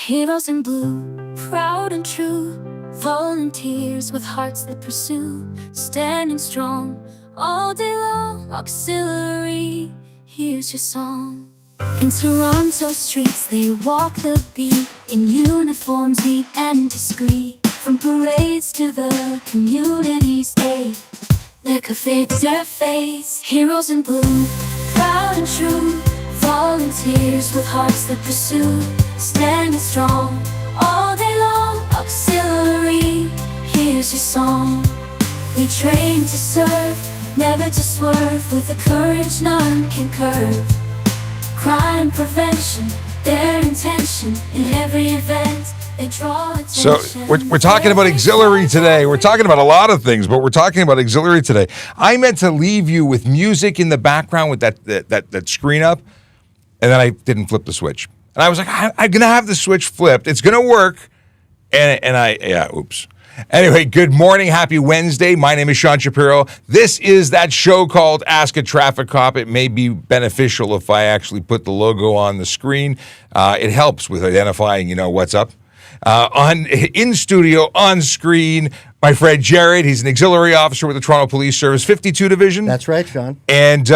Heroes in blue, proud and true, volunteers with hearts that pursue, standing strong all day long. Auxiliary, here's your song. In Toronto streets they walk the beat, in uniforms neat and discreet. From parades to the community's aid, their cafe to their face. Heroes in blue, proud and true, volunteers with hearts that pursue, standing strong all day long. Auxiliary, here's your song. We train to serve, never to swerve, with a courage none can curb. Crime prevention, their intention, in every event they draw attention. So we're talking about auxiliary today. We're talking about a lot of things, but we're talking about auxiliary today. I meant to leave you with music in the background with that screen up, and then I didn't flip the switch. And I was like, I'm going to have the switch flipped. It's going to work. Oops. Anyway, good morning. Happy Wednesday. My name is Sean Shapiro. This is that show called Ask a Traffic Cop. It may be beneficial if I actually put the logo on the screen. It helps with identifying, what's up. In studio, on screen, my friend Jared. He's an auxiliary officer with the Toronto Police Service, 52 Division. That's right, Sean. And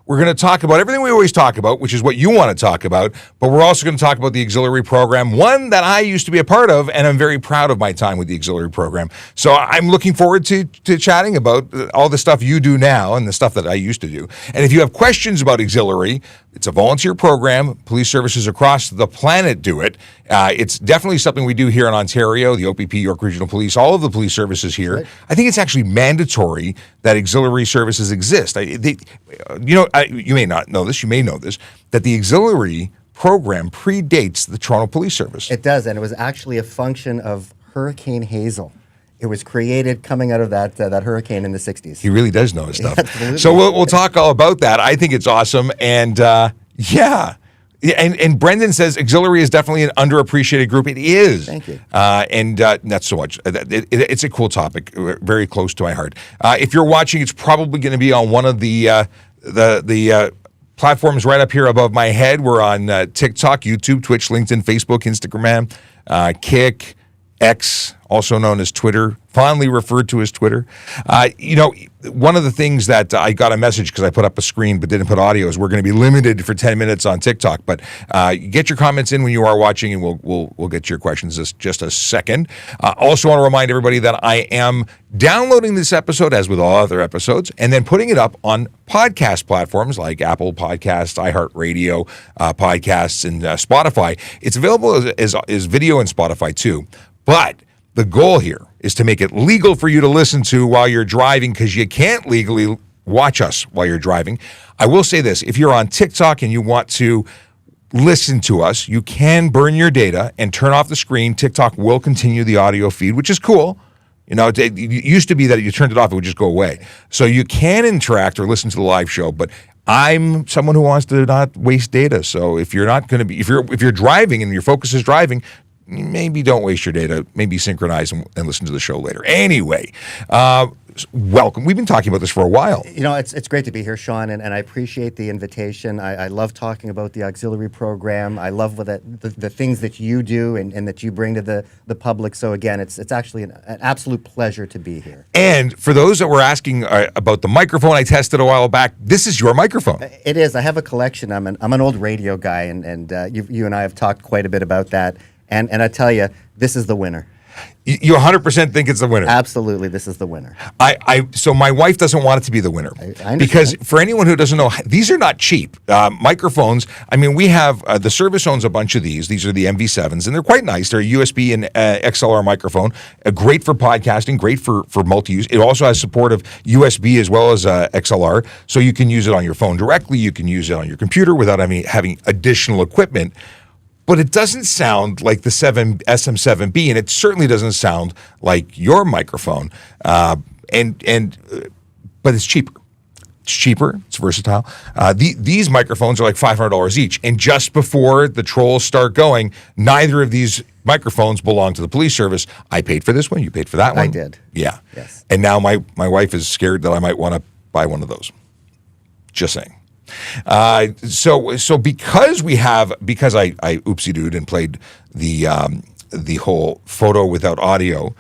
we're going to talk about everything we always talk about, which is what you want to talk about. But we're also going to talk about the auxiliary program, one that I used to be a part of, and I'm very proud of my time with the auxiliary program. So I'm looking forward to chatting about all the stuff you do now and the stuff that I used to do. And if you have questions about auxiliary, it's a volunteer program. Police services across the planet do it. It's definitely something we do here in Ontario, the OPP, York Regional Police, all of the police services here. Right. I think it's actually mandatory that auxiliary services exist. You may not know this, you may know this, that the auxiliary program predates the Toronto Police Service. It does, and it was actually a function of Hurricane Hazel. It was created coming out of that hurricane in the 60s. He really does know his stuff. Absolutely. So we'll talk all about that. I think it's awesome. And And Brendan says auxiliary is definitely an underappreciated group. It is. Thank you. Not so much. It's a cool topic, very close to my heart. If you're watching, it's probably going to be on one of the platforms right up here above my head. We're on TikTok, YouTube, Twitch, LinkedIn, Facebook, Instagram, Kick, X, also known as Twitter, fondly referred to as Twitter. One of the things that I got a message because I put up a screen but didn't put audio is we're going to be limited for 10 minutes on TikTok. But get your comments in when you are watching, and we'll get to your questions in just a second. Also want to remind everybody that I am downloading this episode, as with all other episodes, and then putting it up on podcast platforms like Apple Podcasts, iHeartRadio podcasts, and Spotify. It's available as video in Spotify too. But the goal here is to make it legal for you to listen to while you're driving, because you can't legally watch us while you're driving. I will say this. If you're on TikTok and you want to listen to us, you can burn your data and turn off the screen. TikTok will continue the audio feed, which is cool. It used to be that you turned it off, it would just go away. So you can interact or listen to the live show, but I'm someone who wants to not waste data. So if you're not going to be, if you're driving and your focus is driving, maybe don't waste your data. Maybe synchronize and listen to the show later. Anyway, welcome. We've been talking about this for a while. It's great to be here, Sean, and I appreciate the invitation. I love talking about the auxiliary program. I love the things that you do and that you bring to the public. So again, it's actually an absolute pleasure to be here. And for those that were asking about the microphone I tested a while back, this is your microphone. It is. I have a collection. I'm an old radio guy, and you and I have talked quite a bit about that. And I tell you, this is the winner. You 100% think it's the winner? Absolutely, this is the winner. So my wife doesn't want it to be the winner. I understand. Because for anyone who doesn't know, these are not cheap. Microphones, we have, the service owns a bunch of these. These are the MV7s, and they're quite nice. They're a USB and XLR microphone. Great for podcasting, great for multi-use. It also has support of USB as well as XLR, so you can use it on your phone directly. You can use it on your computer without having additional equipment. But it doesn't sound like the SM7B, and it certainly doesn't sound like your microphone. But it's cheaper. It's cheaper. It's versatile. These microphones are like $500 each. And just before the trolls start going, neither of these microphones belong to the police service. I paid for this one. You paid for that one. I did. Yeah. Yes. And now my wife is scared that I might want to buy one of those. Just saying. So because I oopsie dooed and played the whole photo without audio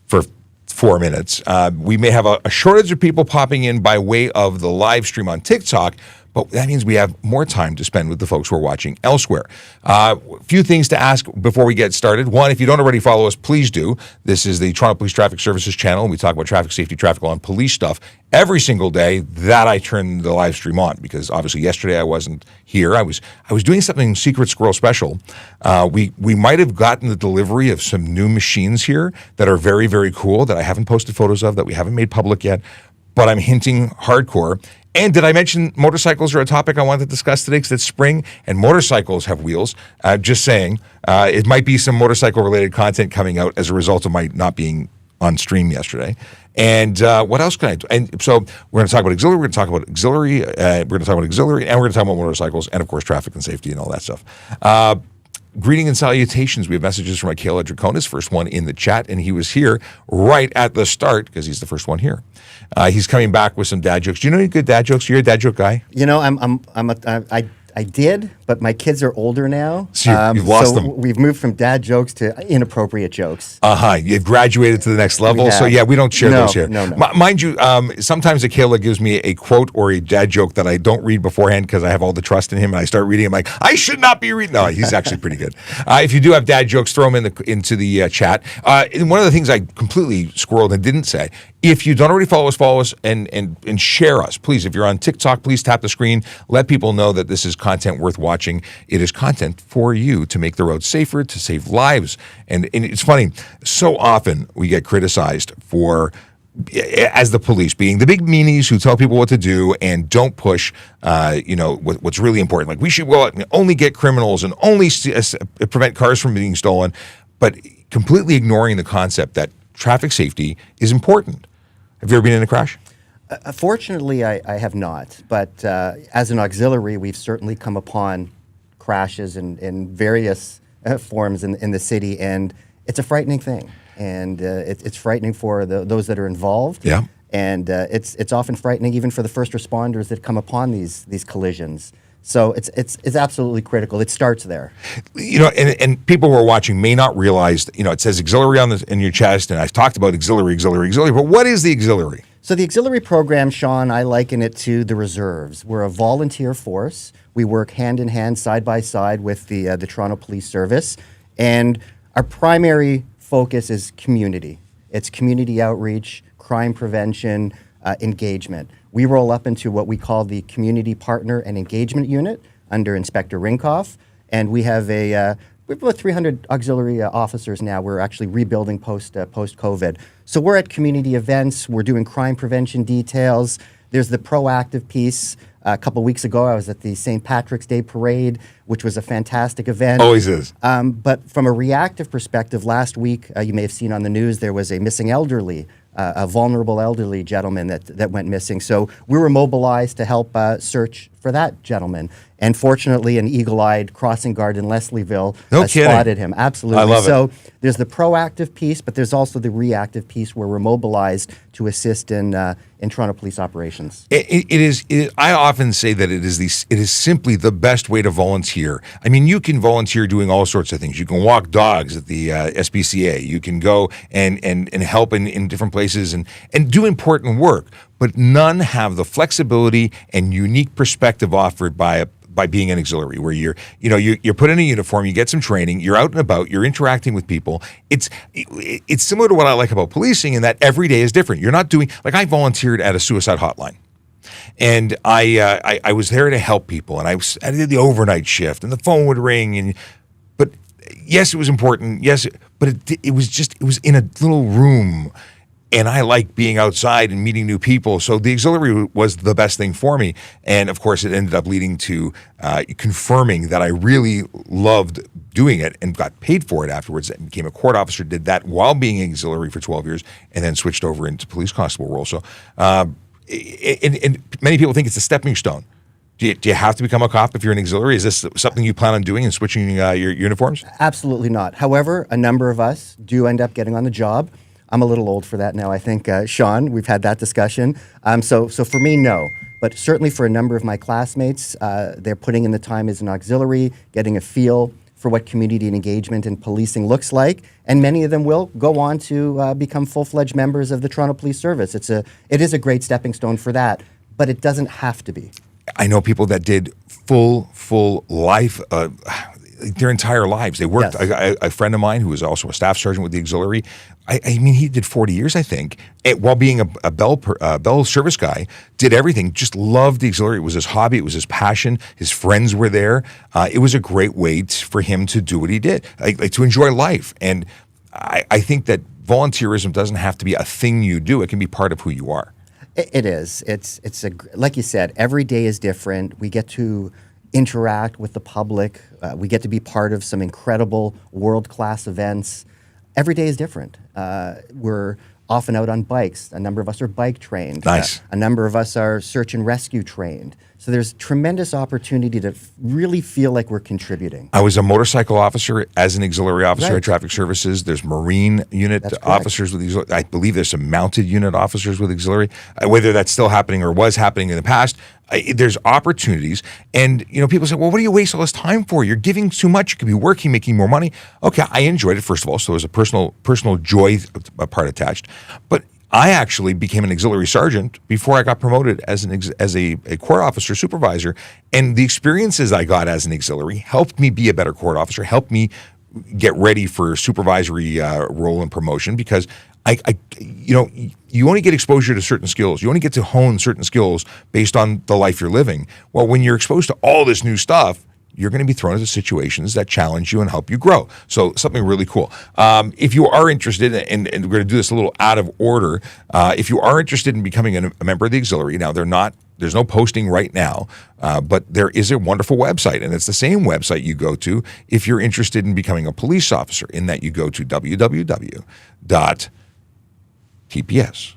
for 4 minutes, we may have a shortage of people popping in by way of the live stream on TikTok. But that means we have more time to spend with the folks who are watching elsewhere. A few things to ask before we get started. One, if you don't already follow us, please do. This is the Toronto Police Traffic Services channel. We talk about traffic safety, traffic law, and police stuff every single day. That I turn the live stream on because obviously yesterday I wasn't here. I was doing something Secret Squirrel special. We might have gotten the delivery of some new machines here that are very, very cool that I haven't posted photos of, that we haven't made public yet, but I'm hinting hardcore. And did I mention motorcycles are a topic I wanted to discuss today because it's spring and motorcycles have wheels? Just saying, it might be some motorcycle-related content coming out as a result of my not being on stream yesterday. And what else can I do? And so we're going to talk about auxiliary, we're going to talk about auxiliary, and we're going to talk about motorcycles, and of course traffic and safety and all that stuff. Greeting and salutations. We have messages from Michaela Draconis, first one in the chat, and he was here right at the start because he's the first one here. He's coming back with some dad jokes. Do you know any good dad jokes? You're a dad joke guy? You know, I did, but my kids are older now. So you've lost them. We've moved from dad jokes to inappropriate jokes. You've graduated to the next level. So yeah, we don't share those here. No. Mind you, sometimes Akela gives me a quote or a dad joke that I don't read beforehand because I have all the trust in him, and I start reading. I'm like, I should not be reading. No, he's actually pretty good. If you do have dad jokes, throw them into the chat. And one of the things I completely squirreled and didn't say, if you don't already follow us and share us, please. If you're on TikTok, please tap the screen. Let people know that this is content worth watching. It is content for you to make the road safer, to save lives. And it's funny, so often we get criticized for, as the police, being the big meanies who tell people what to do and don't push, what's really important. Like we should go out and only get criminals and only prevent cars from being stolen, but completely ignoring the concept that traffic safety is important. Have you ever been in a crash? Fortunately, I have not. But as an auxiliary, we've certainly come upon crashes in various forms in the city, and it's a frightening thing. And it's frightening for those that are involved. Yeah. And it's often frightening even for the first responders that come upon these collisions. So it's absolutely critical. It starts there. You know, and people who are watching may not realize, it says auxiliary in your chest, and I've talked about auxiliary, but what is the auxiliary? So the auxiliary program, Sean, I liken it to the reserves. We're a volunteer force. We work hand in hand, side by side with the Toronto Police Service, and our primary focus is community. It's community outreach, crime prevention, engagement. We roll up into what we call the Community Partner and Engagement Unit under Inspector Rinkoff, and we have we have about 300 auxiliary officers now. We're actually rebuilding post-COVID. So we're at community events. We're doing crime prevention details. There's the proactive piece. A couple weeks ago, I was at the St. Patrick's Day Parade, which was a fantastic event. Always is. But from a reactive perspective, last week, you may have seen on the news, there was a missing elderly, a vulnerable elderly gentleman that went missing. So we were mobilized to help search for that gentleman. And fortunately, an eagle-eyed crossing guard in Leslieville spotted him. Absolutely. I love it. There's the proactive piece, but there's also the reactive piece where we're mobilized to assist in Toronto police operations. I often say that it is simply the best way to volunteer. I mean, you can volunteer doing all sorts of things. You can walk dogs at the SPCA. You can go and help in different places and do important work. But none have the flexibility and unique perspective offered by being an auxiliary, where you're put in a uniform, you get some training, you're out and about, you're interacting with people. It's similar to what I like about policing in that every day is different. You're not doing, like, I volunteered at a suicide hotline, and I was there to help people, and I did the overnight shift, and the phone would ring, but yes, it was important, yes, but it was in a little room. And I like being outside and meeting new people. So the auxiliary was the best thing for me. And of course, it ended up leading to confirming that I really loved doing it and got paid for it afterwards. And became a court officer, did that while being auxiliary for 12 years, and then switched over into police constable role. So and many people think it's a stepping stone. Do you have to become a cop if you're an auxiliary? Is this something you plan on doing and switching your uniforms? Absolutely not. However, a number of us do end up getting on the job. I'm a little old for that now. I think, Sean, we've had that discussion. So for me, no. But certainly for a number of my classmates, they're putting in the time as an auxiliary, getting a feel for what community engagement and policing looks like, and many of them will go on to become full-fledged members of the Toronto Police Service. It is a great stepping stone for that, but it doesn't have to be. I know people that did full life, their entire lives. They worked. Yes. A friend of mine who was also a staff sergeant with the auxiliary. I mean, he did 40 years, I think, while being a Bell service guy. Did everything. Just loved the auxiliary. It was his hobby. It was his passion. His friends were there. It was a great way for him to do what he did, like to enjoy life. And I think that volunteerism doesn't have to be a thing you do. It can be part of who you are. It is. It's like you said, every day is different. We get to interact with the public. We get to be part of some incredible world-class events. Every day is different. We're often out on bikes. A number of us are bike trained. Nice. A number of us are search and rescue trained. So there's tremendous opportunity to really feel like we're contributing. I was a motorcycle officer as an auxiliary officer Right. at Traffic Services. There's Marine unit That's correct. officers with auxiliary. I believe there's some mounted unit officers with auxiliary. Whether that's still happening or was happening in the past, there's opportunities. And people say, well, what do you waste all this time for? You're giving too much. You could be working, making more money. Okay, I enjoyed it, first of all. So there's a personal joy part attached. But I actually became an auxiliary sergeant before I got promoted as a court officer supervisor. And the experiences I got as an auxiliary helped me be a better court officer, helped me get ready for supervisory role and promotion, because you only get exposure to certain skills. You only get to hone certain skills based on the life you're living. Well, when you're exposed to all this new stuff, you're going to be thrown into situations that challenge you and help you grow. So something really cool. If you are interested, and we're going to do this a little out of order, if you are interested in becoming a member of the auxiliary, now there's no posting right now, but there is a wonderful website, and it's the same website you go to if you're interested in becoming a police officer, in that you go to www.tps.ca/careers.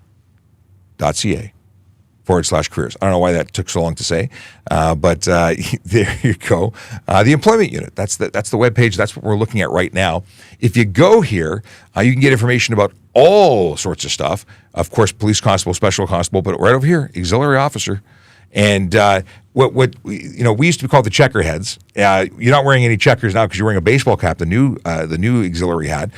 I don't know why that took so long to say, but there you go. The employment unit, that's the webpage. That's what we're looking at right now. If you go here, you can get information about all sorts of stuff. Of course, police constable, special constable, but right over here, auxiliary officer. And what we used to be called the checkerheads. You're not wearing any checkers now because you're wearing a baseball cap. The new auxiliary hat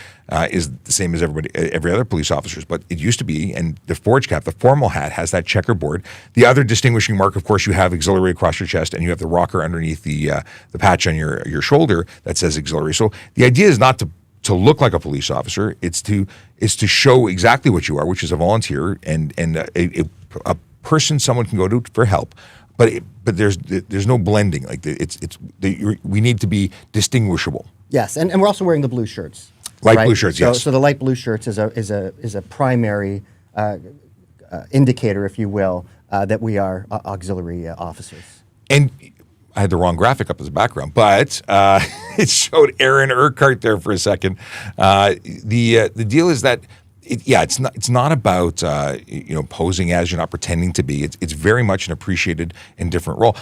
is the same as every other police officer's, but it used to be. And the forage cap, the formal hat, has that checkerboard. The other distinguishing mark, of course, you have auxiliary across your chest, and you have the rocker underneath the patch on your shoulder that says auxiliary. So the idea is not to look like a police officer. It's to show exactly what you are, which is a volunteer and a person someone can go to for help. But there's no blending. Like we need to be distinguishable. Yes, and we're also wearing the blue shirts. Light right? blue shirts, yes. So the light blue shirts is a primary indicator, if you will, that we are auxiliary officers. And I had the wrong graphic up as a background, but it showed Aaron Urquhart there for a second. The deal is that it's not about posing as. You're not pretending to be. It's very much an appreciated and different role.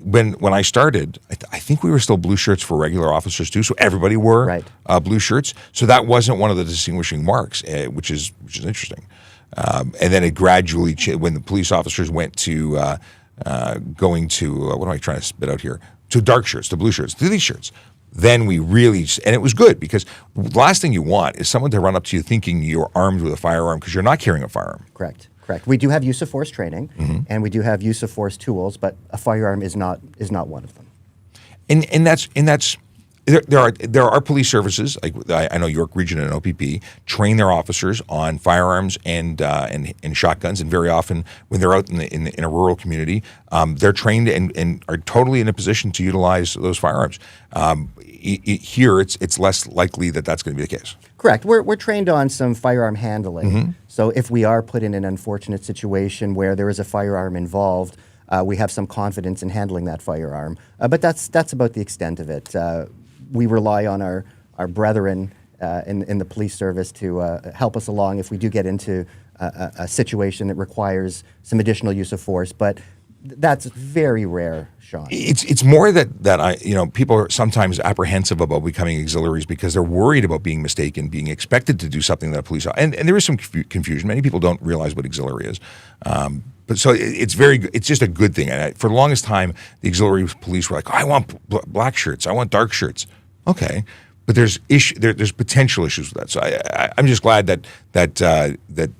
When I started, I think we were still blue shirts for regular officers too. So everybody wore Right. Blue shirts. So that wasn't one of the distinguishing marks, which is interesting. And then it gradually when the police officers went to going to what am I trying to spit out here? To dark shirts, to blue shirts, to these shirts. Then we really, and it was good, because the last thing you want is someone to run up to you thinking you're armed with a firearm, because you're not carrying a firearm. Correct. We do have use of force training, and we do have use of force tools, but a firearm is not one of them. And that's there are police services, like I know York Region and OPP train their officers on firearms and shotguns, and very often when they're out in a rural community, they're trained and are totally in a position to utilize those firearms. Here, it's less likely that that's going to be the case. Correct. We're trained on some firearm handling. So if we are put in an unfortunate situation where there is a firearm involved, we have some confidence in handling that firearm. But that's about the extent of it. We rely on our brethren in the police service to help us along if we do get into a situation that requires some additional use of force. But That's very rare, Sean. It's more that I people are sometimes apprehensive about becoming auxiliaries because they're worried about being mistaken, being expected to do something that a police and there is some confusion. Many people don't realize what auxiliary is, but so it's it's just a good thing. And for the longest time, the auxiliary police were like, oh, I want black shirts, I want dark shirts. Okay, but there's potential issues with that. So I'm just glad that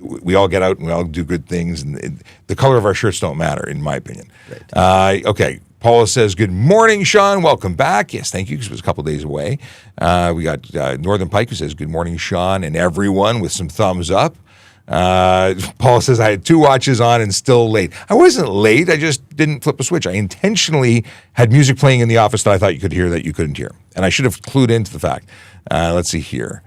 we all get out and we all do good things, and the color of our shirts don't matter, in my opinion. Right. Okay. Paula says, good morning, Sean. Welcome back. Yes, thank you, because it was a couple days away. We got Northern Pike, who says, good morning, Sean, and everyone, with some thumbs up. Paula says, I had 2 watches on and still late. I wasn't late. I just didn't flip a switch. I intentionally had music playing in the office that I thought you could hear that you couldn't hear. And I should have clued into the fact. Let's see here.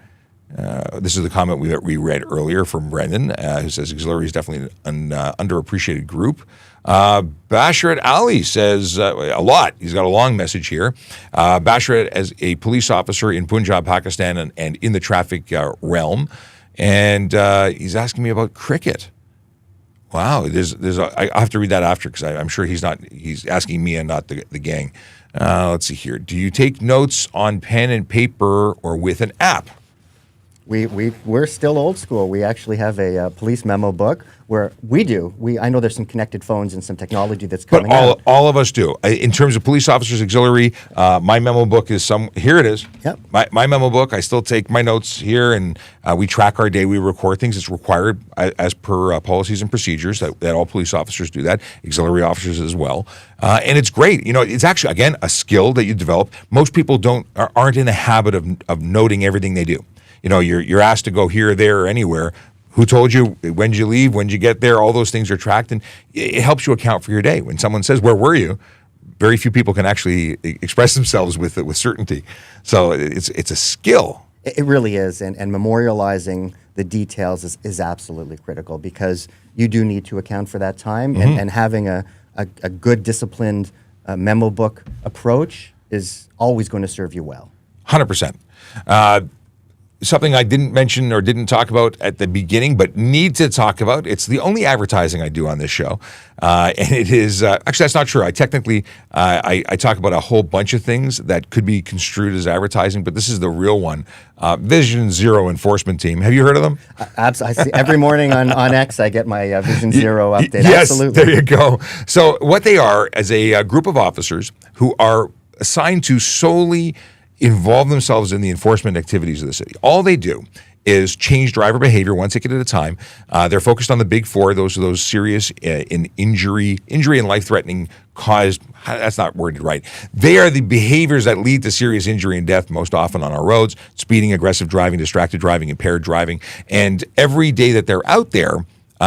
This is the comment we read earlier from Brendan, who says auxiliary is definitely an underappreciated group. Basharat Ali says a lot. He's got a long message here. Basharat, as a police officer in Punjab, Pakistan, and in the traffic realm, and he's asking me about cricket. Wow, I have to read that after, because I'm sure he's asking me and not the gang. Let's see here. Do you take notes on pen and paper or with an app? We're still old school. We actually have a police memo book where I know there's some connected phones and some technology that's coming out. All of us do. In terms of police officers auxiliary, my memo book is here it is. Yep. My memo book, I still take my notes here, and we track our day. We record things. It's required as per policies and procedures that all police officers do that, auxiliary officers as well. And it's great. It's actually, again, a skill that you develop. Most people aren't in the habit of noting everything they do. You're asked to go here, there, or anywhere. Who told you? When did you leave? When did you get there? All those things are tracked, and it helps you account for your day. When someone says, "Where were you?" very few people can actually express themselves with certainty. So it's a skill. It really is, and memorializing the details is absolutely critical, because you do need to account for that time, and having a good disciplined memo book approach is always going to serve you well. 100%. Something I didn't mention or didn't talk about at the beginning, but need to talk about. It's the only advertising I do on this show. And it is, actually, that's not true. I technically, I talk about a whole bunch of things that could be construed as advertising, but this is the real one. Vision Zero Enforcement Team. Have you heard of them? Absolutely. I see every morning on X, I get my Vision Zero update. Yes, absolutely. There you go. So what they are is a group of officers who are assigned to solely involve themselves in the enforcement activities of the city. All they do is change driver behavior one ticket at a time. They're focused on the big 4. Those are those serious injury and life-threatening caused. That's not worded right. They are the behaviors that lead to serious injury and death most often on our roads: speeding, aggressive driving, distracted driving, impaired driving. And every day that they're out there,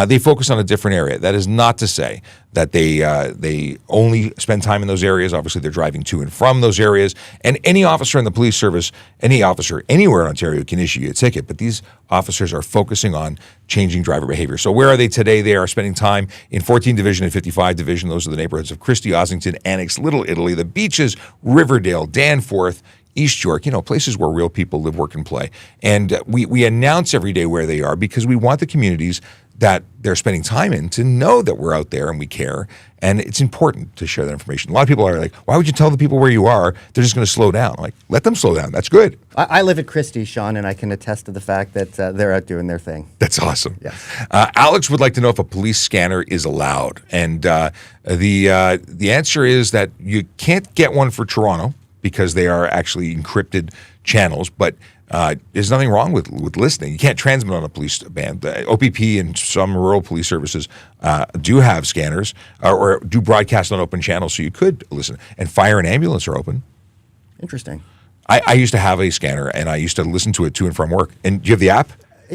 they focus on a different area. That is not to say that they only spend time in those areas. Obviously, they're driving to and from those areas. And any officer in the police service, any officer anywhere in Ontario can issue you a ticket. But these officers are focusing on changing driver behavior. So where are they today? They are spending time in 14 Division and 55 Division. Those are the neighborhoods of Christie, Ossington, Annex, Little Italy, the beaches, Riverdale, Danforth, East York, places where real people live, work, and play. And we announce every day where they are, because we want the communities that they're spending time in to know that we're out there and we care. And it's important to share that information. A lot of people are like, why would you tell the people where you are? They're just going to slow down. Like, let them slow down. That's good. I live at Christie, Sean, and I can attest to the fact that they're out doing their thing. That's awesome. Yes. Alex would like to know if a police scanner is allowed. And the answer is that you can't get one for Toronto, because they are actually encrypted channels, but there's nothing wrong with listening. You can't transmit on a police band. OPP and some rural police services do have scanners or do broadcast on open channels, so you could listen. And fire and ambulance are open. Interesting. I used to have a scanner, and I used to listen to it to and from work. And do you have the app?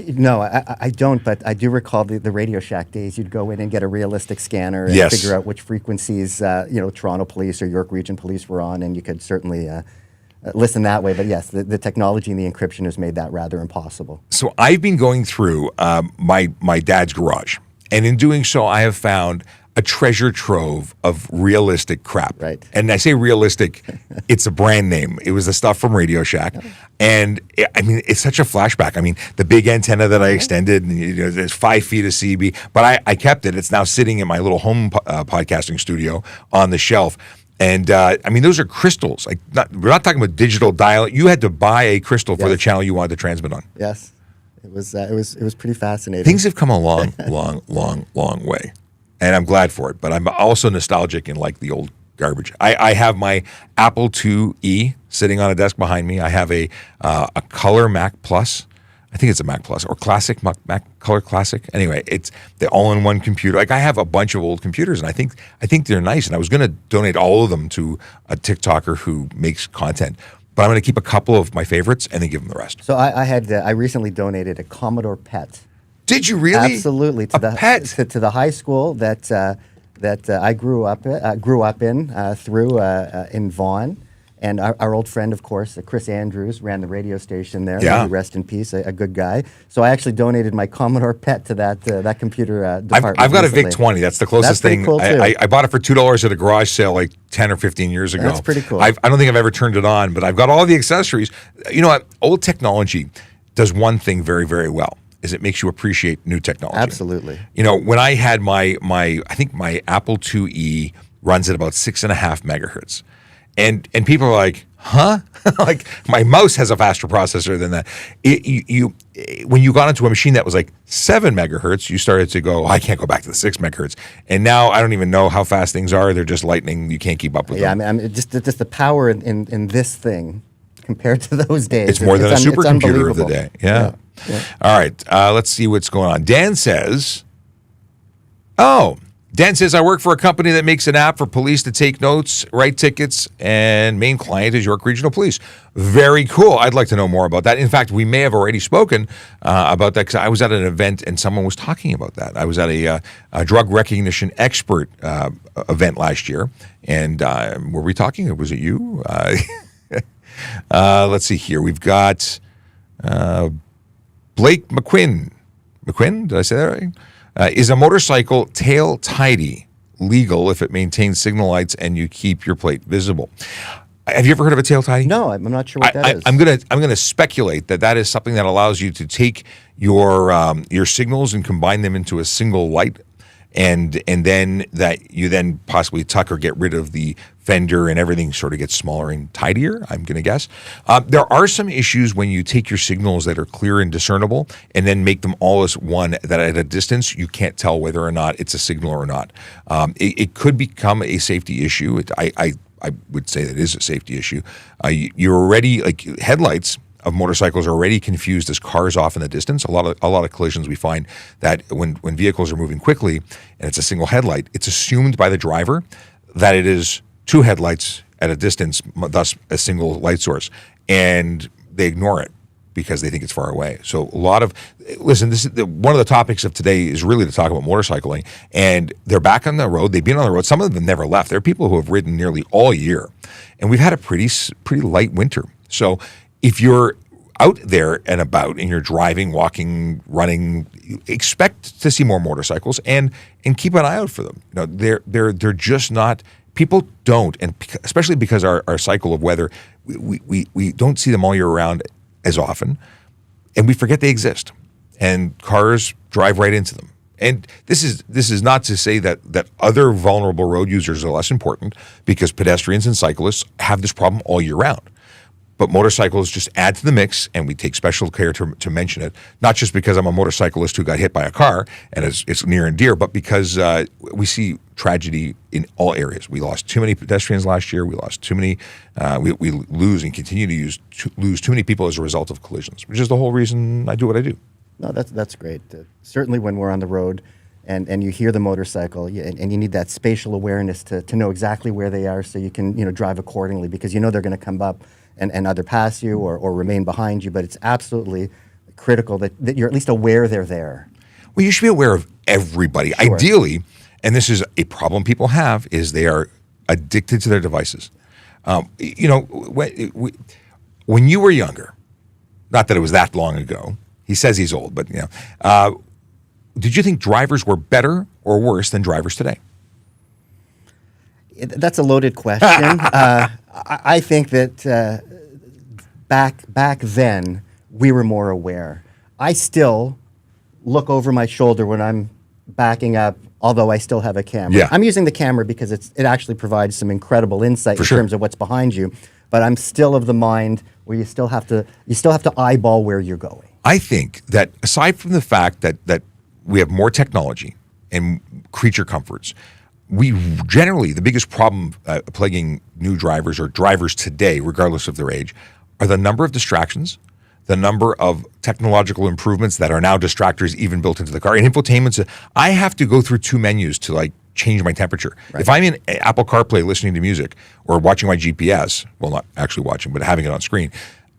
No, I don't, but I do recall the Radio Shack days. You'd go in and get a realistic scanner and Yes. figure out which frequencies Toronto Police or York Region Police were on, and you could certainly listen that way. But yes, the technology and the encryption has made that rather impossible. So I've been going through my dad's garage, and in doing so, I have found a treasure trove of realistic crap. Right. And I say realistic, it's a brand name. It was the stuff from Radio Shack. And I mean, it's such a flashback. I mean, the big antenna that I extended, and, you know, there's 5 feet of CB, but I kept it. It's now sitting in my little home podcasting studio on the shelf. And I mean, those are crystals. Like, we're not talking about digital dial. You had to buy a crystal for the channel you wanted to transmit on. Yes. It was pretty fascinating. Things have come a long, long way. And I'm glad for it, but I'm also nostalgic and like the old garbage. I have my Apple IIe sitting on a desk behind me. I have a Color Mac Plus. I think it's a Mac Plus or Classic Mac Color Classic. Anyway, it's the all-in-one computer. Like, I have a bunch of old computers, and I think they're nice. And I was going to donate all of them to a TikToker who makes content, but I'm going to keep a couple of my favorites and then give them the rest. So I recently donated a Commodore PET. Did you really? Absolutely. To the high school that I grew up in through in Vaughan. And our old friend, of course, Chris Andrews, ran the radio station there. Yeah. Rest in peace, a good guy. So I actually donated my Commodore PET to that computer department. I've got recently. a VIC-20. That's the closest thing. Cool too. I bought it for $2 at a garage sale like 10 or 15 years ago. That's pretty cool. I don't think I've ever turned it on, but I've got all the accessories. You know what? Old technology does one thing very, very well, is it makes you appreciate new technology. Absolutely. You know, when I had my I think my Apple IIe runs at about 6.5 megahertz. And people are like, huh? Like, my mouse has a faster processor than that. When you got into a machine that was like 7 megahertz, you started to go, I can't go back to the 6 megahertz. And now I don't even know how fast things are. They're just lightning. You can't keep up with them. I mean, just the power in this thing compared to those days. It's more than a supercomputer of the day. Yeah. All right. Let's see what's going on. Dan says, I work for a company that makes an app for police to take notes, write tickets, and main client is York Regional Police. Very cool. I'd like to know more about that. In fact, we may have already spoken about that, because I was at an event and someone was talking about that. I was at a drug recognition expert event last year, and were we talking? Was it you? Let's see here. We've got Blake McQuinn. McQuinn, did I say that right? Is a motorcycle tail tidy legal if it maintains signal lights and you keep your plate visible? Have you ever heard of a tail tidy? No, I'm not sure what that is. I'm gonna speculate that is something that allows you to take your signals and combine them into a single light, and then that you then possibly tuck or get rid of the fender, and everything sort of gets smaller and tidier, I'm going to guess. There are some issues when you take your signals that are clear and discernible and then make them all as one, that at a distance you can't tell whether or not it's a signal or not. It could become a safety issue. I would say that it is a safety issue. You're already, like, headlights of motorcycles are already confused as cars off in the distance. A lot of collisions, we find that when vehicles are moving quickly and it's a single headlight, it's assumed by the driver that it is 2 headlights at a distance, thus a single light source, and they ignore it because they think it's far away. So one of the topics of today is really to talk about motorcycling, and they're back on the road. They've been on the road. Some of them never left. There are people who have ridden nearly all year, and we've had a pretty light winter. So if you're out there and about and you're driving, walking, running, expect to see more motorcycles and keep an eye out for them. You know, they're just not. People don't, and especially because our cycle of weather, we don't see them all year round as often, and we forget they exist. And cars drive right into them. And this is not to say that other vulnerable road users are less important, because pedestrians and cyclists have this problem all year round. But motorcycles just add to the mix, and we take special care to mention it, not just because I'm a motorcyclist who got hit by a car and it's near and dear, but because we see tragedy in all areas. We lost too many pedestrians last year. We lost too many. We lose and continue to lose too many people as a result of collisions, which is the whole reason I do what I do. No, that's great. Certainly when we're on the road and you hear the motorcycle, and you need that spatial awareness to know exactly where they are, so you can drive accordingly, because they're going to come up and either pass you or remain behind you. But it's absolutely critical that you're at least aware they're there. Well, you should be aware of everybody. Sure. Ideally, and this is a problem people have, is they are addicted to their devices. When you were younger, not that it was that long ago, he says he's old, but did you think drivers were better or worse than drivers today? That's a loaded question. I think that back then we were more aware. I still look over my shoulder when I'm backing up, although I still have a camera. Yeah. I'm using the camera because it actually provides some incredible insight in sure. terms of what's behind you. But I'm still of the mind where you still have to eyeball where you're going. I think that aside from the fact that we have more technology and creature comforts, we generally, the biggest problem plaguing new drivers or drivers today, regardless of their age, are the number of distractions, the number of technological improvements that are now distractors even built into the car. And infotainment's, I have to go through 2 menus to like change my temperature. Right. If I'm in Apple CarPlay listening to music or watching my GPS, well, not actually watching, but having it on screen,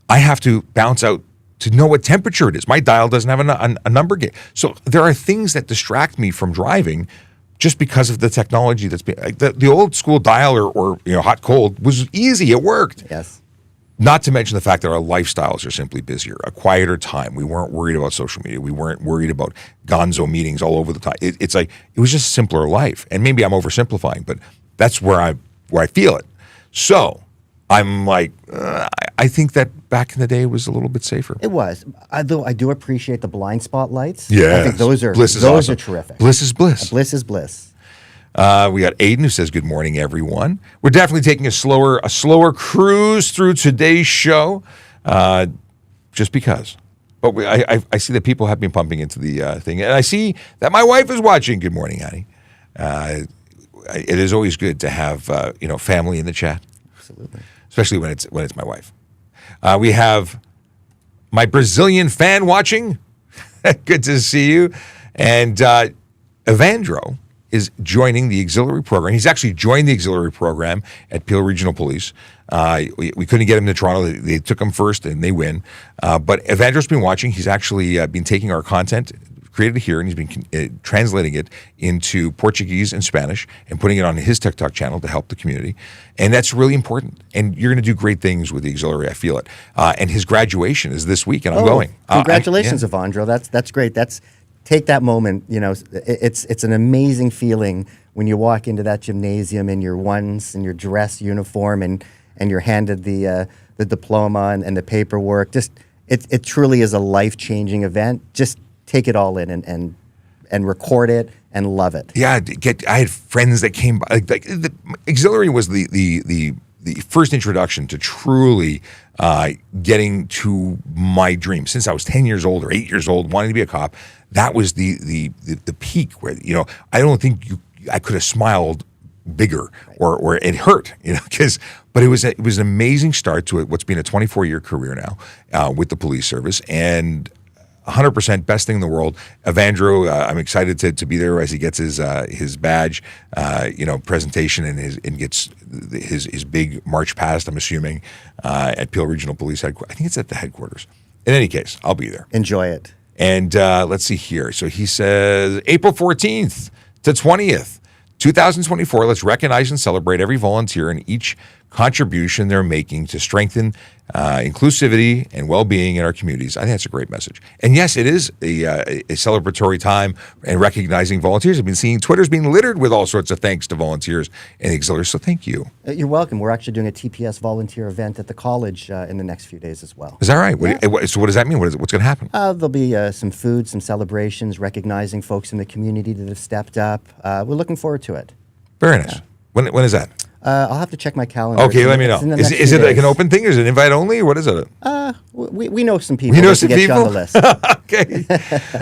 I have to bounce out to know what temperature it is. My dial doesn't have a number gauge. So there are things that distract me from driving just because of the technology that's been, like the old school dial or hot cold was easy. It worked. Yes. Not to mention the fact that our lifestyles are simply busier, a quieter time. We weren't worried about social media. We weren't worried about gonzo meetings all over the time. It's like, it was just a simpler life. And maybe I'm oversimplifying, but that's where I feel it. So I'm like, I think that back in the day it was a little bit safer. It was. Though I do appreciate the blind spot lights. Yeah. I think those are awesome. are terrific. Bliss is bliss. Bliss is bliss. We got Aiden who says, good morning, everyone. We're definitely taking a slower cruise through today's show, just because. But I see that people have been pumping into the thing. And I see that my wife is watching. Good morning, Annie. It is always good to have family in the chat. Absolutely. Especially when it's my wife. We have my Brazilian fan watching. Good to see you. And Evandro is joining the auxiliary program. He's actually joined the auxiliary program at Peel Regional Police. We couldn't get him to Toronto. They took him first, and they win. But Evandro's been watching. He's actually been taking our content, created it here, and he's been translating it into Portuguese and Spanish and putting it on his TikTok channel to help the community. And that's really important. And you're going to do great things with the auxiliary. I feel it. And his graduation is this week, and I'm going. Congratulations, Evandro. That's great. Take that moment. It's an amazing feeling when you walk into that gymnasium in your ones and your dress uniform and you're handed the diploma and the paperwork. Just it truly is a life-changing event. Just take it all in and record it and love it. Yeah, I had friends that came by. Like the auxiliary was the first introduction to truly getting to my dream. Since I was 10 years old or 8 years old, wanting to be a cop, that was the peak where I don't think I could have smiled bigger or it hurt, but it was an amazing start to what's been a 24-year career now with the police service, and 100% best thing in the world. Evandro, I'm excited to be there as he gets his badge, presentation and gets his big march past, I'm assuming, at Peel Regional Police headquarters. I think it's at the headquarters. In any case, I'll be there. Enjoy it. And let's see here. So he says, April 14th to 20th, 2024, let's recognize and celebrate every volunteer and each contribution they're making to strengthen inclusivity and well-being in our communities. I think that's a great message. And yes, it is a celebratory time and recognizing volunteers. I've been seeing Twitter's being littered with all sorts of thanks to volunteers and auxiliaries, so thank you. You're welcome. We're actually doing a TPS volunteer event at the college in the next few days as well. Is that right? Yeah. So what does that mean? What's going to happen? There'll be some food, some celebrations, recognizing folks in the community that have stepped up. We're looking forward to it. Very nice. Yeah. When is that? I'll have to check my calendar. Okay, let me know. Is it like an open thing? Is it invite only? Or what is it? We know some people. We know some get people? You on the list. Okay.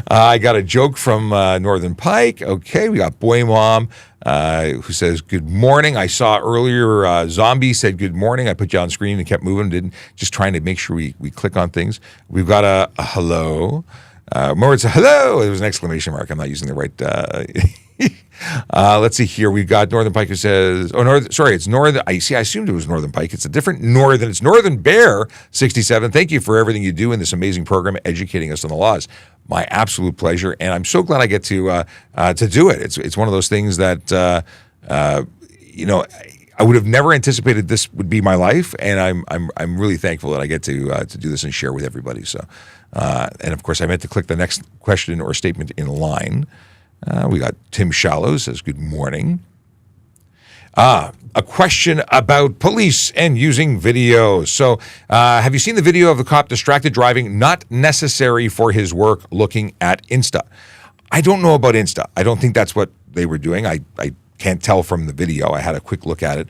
I got a joke from Northern Pike. Okay, we got Boy Mom who says, good morning. I saw earlier Zombie said good morning. I put you on screen and kept moving. Just trying to make sure we click on things. We've got a hello. More, it's a hello. It was an exclamation mark. I'm not using the right... let's see here. We've got Northern Pike who says, it's Northern. I assumed it was Northern Pike. It's a different Northern. It's Northern Bear 67. Thank you for everything you do in this amazing program, educating us on the laws. My absolute pleasure. And I'm so glad I get to do it. It's one of those things that, I would have never anticipated this would be my life. And I'm really thankful that I get to do this and share with everybody. So, and of course I meant to click the next question or statement in line. We got Tim Shallow says, good morning. A question about police and using video. So, have you seen the video of the cop distracted driving, not necessary for his work, looking at Insta? I don't know about Insta. I don't think that's what they were doing. I can't tell from the video. I had a quick look at it.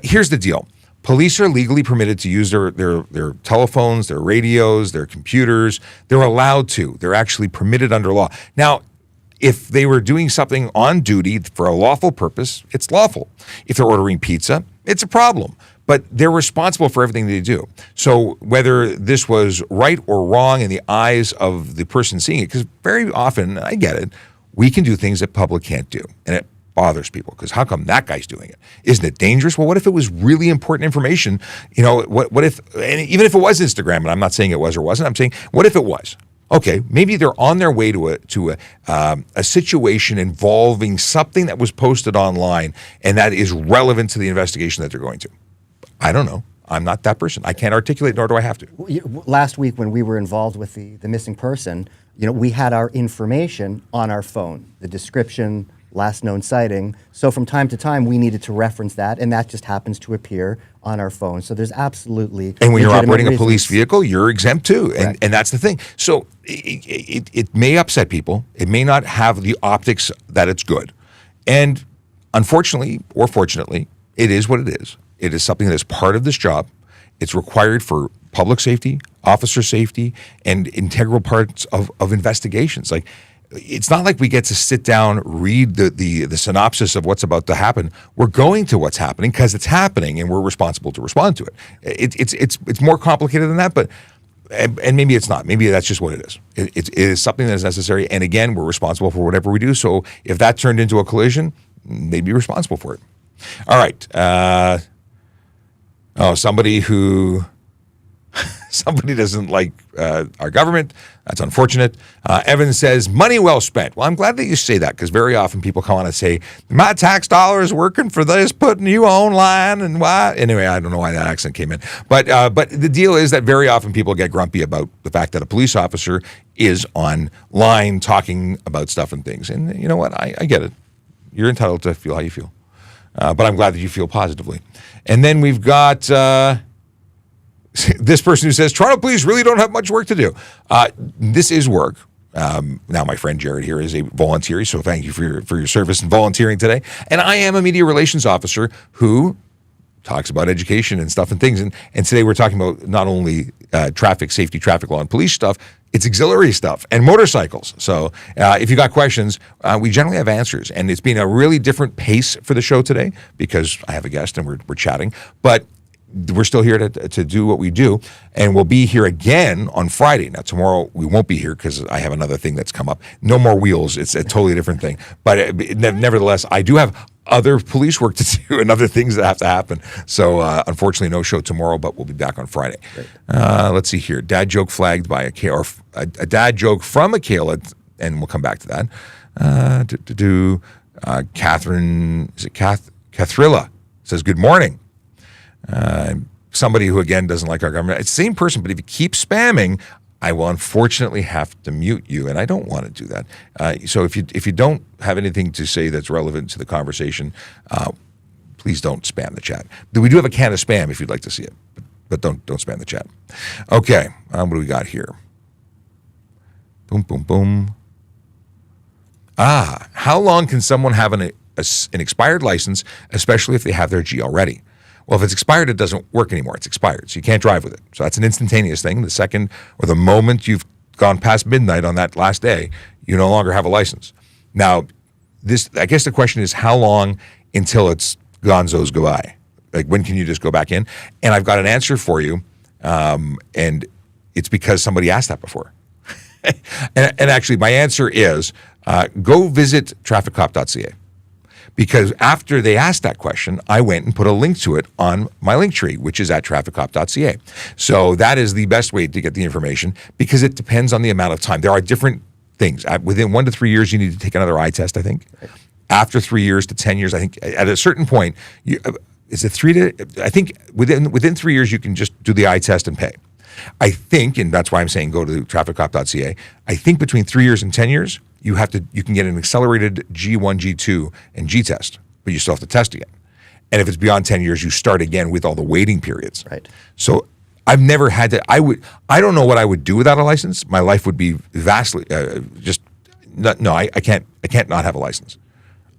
Here's the deal. Police are legally permitted to use their telephones, their radios, their computers. They're allowed to. They're actually permitted under law. Now, if they were doing something on duty for a lawful purpose, it's lawful. If they're ordering pizza, it's a problem. But they're responsible for everything they do. So whether this was right or wrong in the eyes of the person seeing it, because very often, I get it, we can do things that public can't do. And it bothers people because how come that guy's doing it? Isn't it dangerous? Well, what if it was really important information? You know, what if, and even if it was Instagram, and I'm not saying it was or wasn't, I'm saying, what if it was? Okay, maybe they're on their way to a situation involving something that was posted online and that is relevant to the investigation that they're going to. I don't know. I'm not that person. I can't articulate, nor do I have to. Last week when we were involved with the missing person, we had our information on our phone, the description, last known sighting. So from time to time, we needed to reference that, and that just happens to appear on our phone. So there's absolutely And when you're legitimate operating a reasons. police vehicle, you're exempt too. Correct. And that's the thing. So it may upset people. It may not have the optics that it's good. And unfortunately, or fortunately, it is what it is. It is something that is part of this job. It's required for public safety, officer safety, and integral parts of investigations. Like, it's not like we get to sit down, read the synopsis of what's about to happen. We're going to what's happening because it's happening, and we're responsible to respond to it. It's more complicated than that, but and maybe it's not. Maybe that's just what it is. It is something that is necessary, and again, we're responsible for whatever we do. So if that turned into a collision, they'd be responsible for it. All right. Somebody doesn't like our government. That's unfortunate. Evan says, money well spent. Well, I'm glad that you say that because very often people come on and say, my tax dollars working for this, putting you online and why? Anyway, I don't know why that accent came in. But the deal is that very often people get grumpy about the fact that a police officer is online talking about stuff and things. And you know what? I get it. You're entitled to feel how you feel. But I'm glad that you feel positively. And then we've got this person who says, Toronto police really don't have much work to do. This is work. Now, my friend Jared here is a volunteer, so thank you for your service and volunteering today. And I am a media relations officer who talks about education and stuff and things. And today we're talking about not only traffic safety, traffic law, and police stuff, it's auxiliary stuff and motorcycles. So if you got questions, we generally have answers. And it's been a really different pace for the show today because I have a guest and we're chatting. But we're still here to do what we do. And we'll be here again on Friday. Now, tomorrow we won't be here because I have another thing that's come up. No more wheels. It's a totally different thing. But nevertheless, I do have other police work to do and other things that have to happen. So unfortunately, no show tomorrow, but we'll be back on Friday. Let's see here. Dad joke flagged by a dad joke from a Kayla, and we'll come back to that. Catherine, is it Cathrilla says, good morning. Somebody who, again, doesn't like our government. It's the same person, but if you keep spamming, I will unfortunately have to mute you, and I don't want to do that. So if you don't have anything to say that's relevant to the conversation, please don't spam the chat. We do have a can of spam if you'd like to see it, but don't spam the chat. Okay, what do we got here? Boom, boom, boom. How long can someone have an expired license, especially if they have their G already? Well, if it's expired, it doesn't work anymore. It's expired, so you can't drive with it. So that's an instantaneous thing. The second or the moment you've gone past midnight on that last day, you no longer have a license. Now, I guess the question is how long until it's gonzo's goodbye? Like, when can you just go back in? And I've got an answer for you, and it's because somebody asked that before. and actually, my answer is go visit ASKaTrafficCop.ca. Because after they asked that question, I went and put a link to it on my link tree, which is at ASKaTrafficCop.ca. So that is the best way to get the information because it depends on the amount of time. There are different things. Within 1 to 3 years, you need to take another eye test, I think. Right. After 3 years to 10 years, I think at a certain point, is it 3 to, I think within 3 years, you can just do the eye test and pay. I think, and that's why I'm saying go to TrafficCop.ca, I think between 3 years and 10 years, you can get an accelerated G1, G2, and G test, but you still have to test again. And if it's beyond 10 years, you start again with all the waiting periods. Right. So I've never had to, I don't know what I would do without a license. My life would be vastly, I can't not have a license.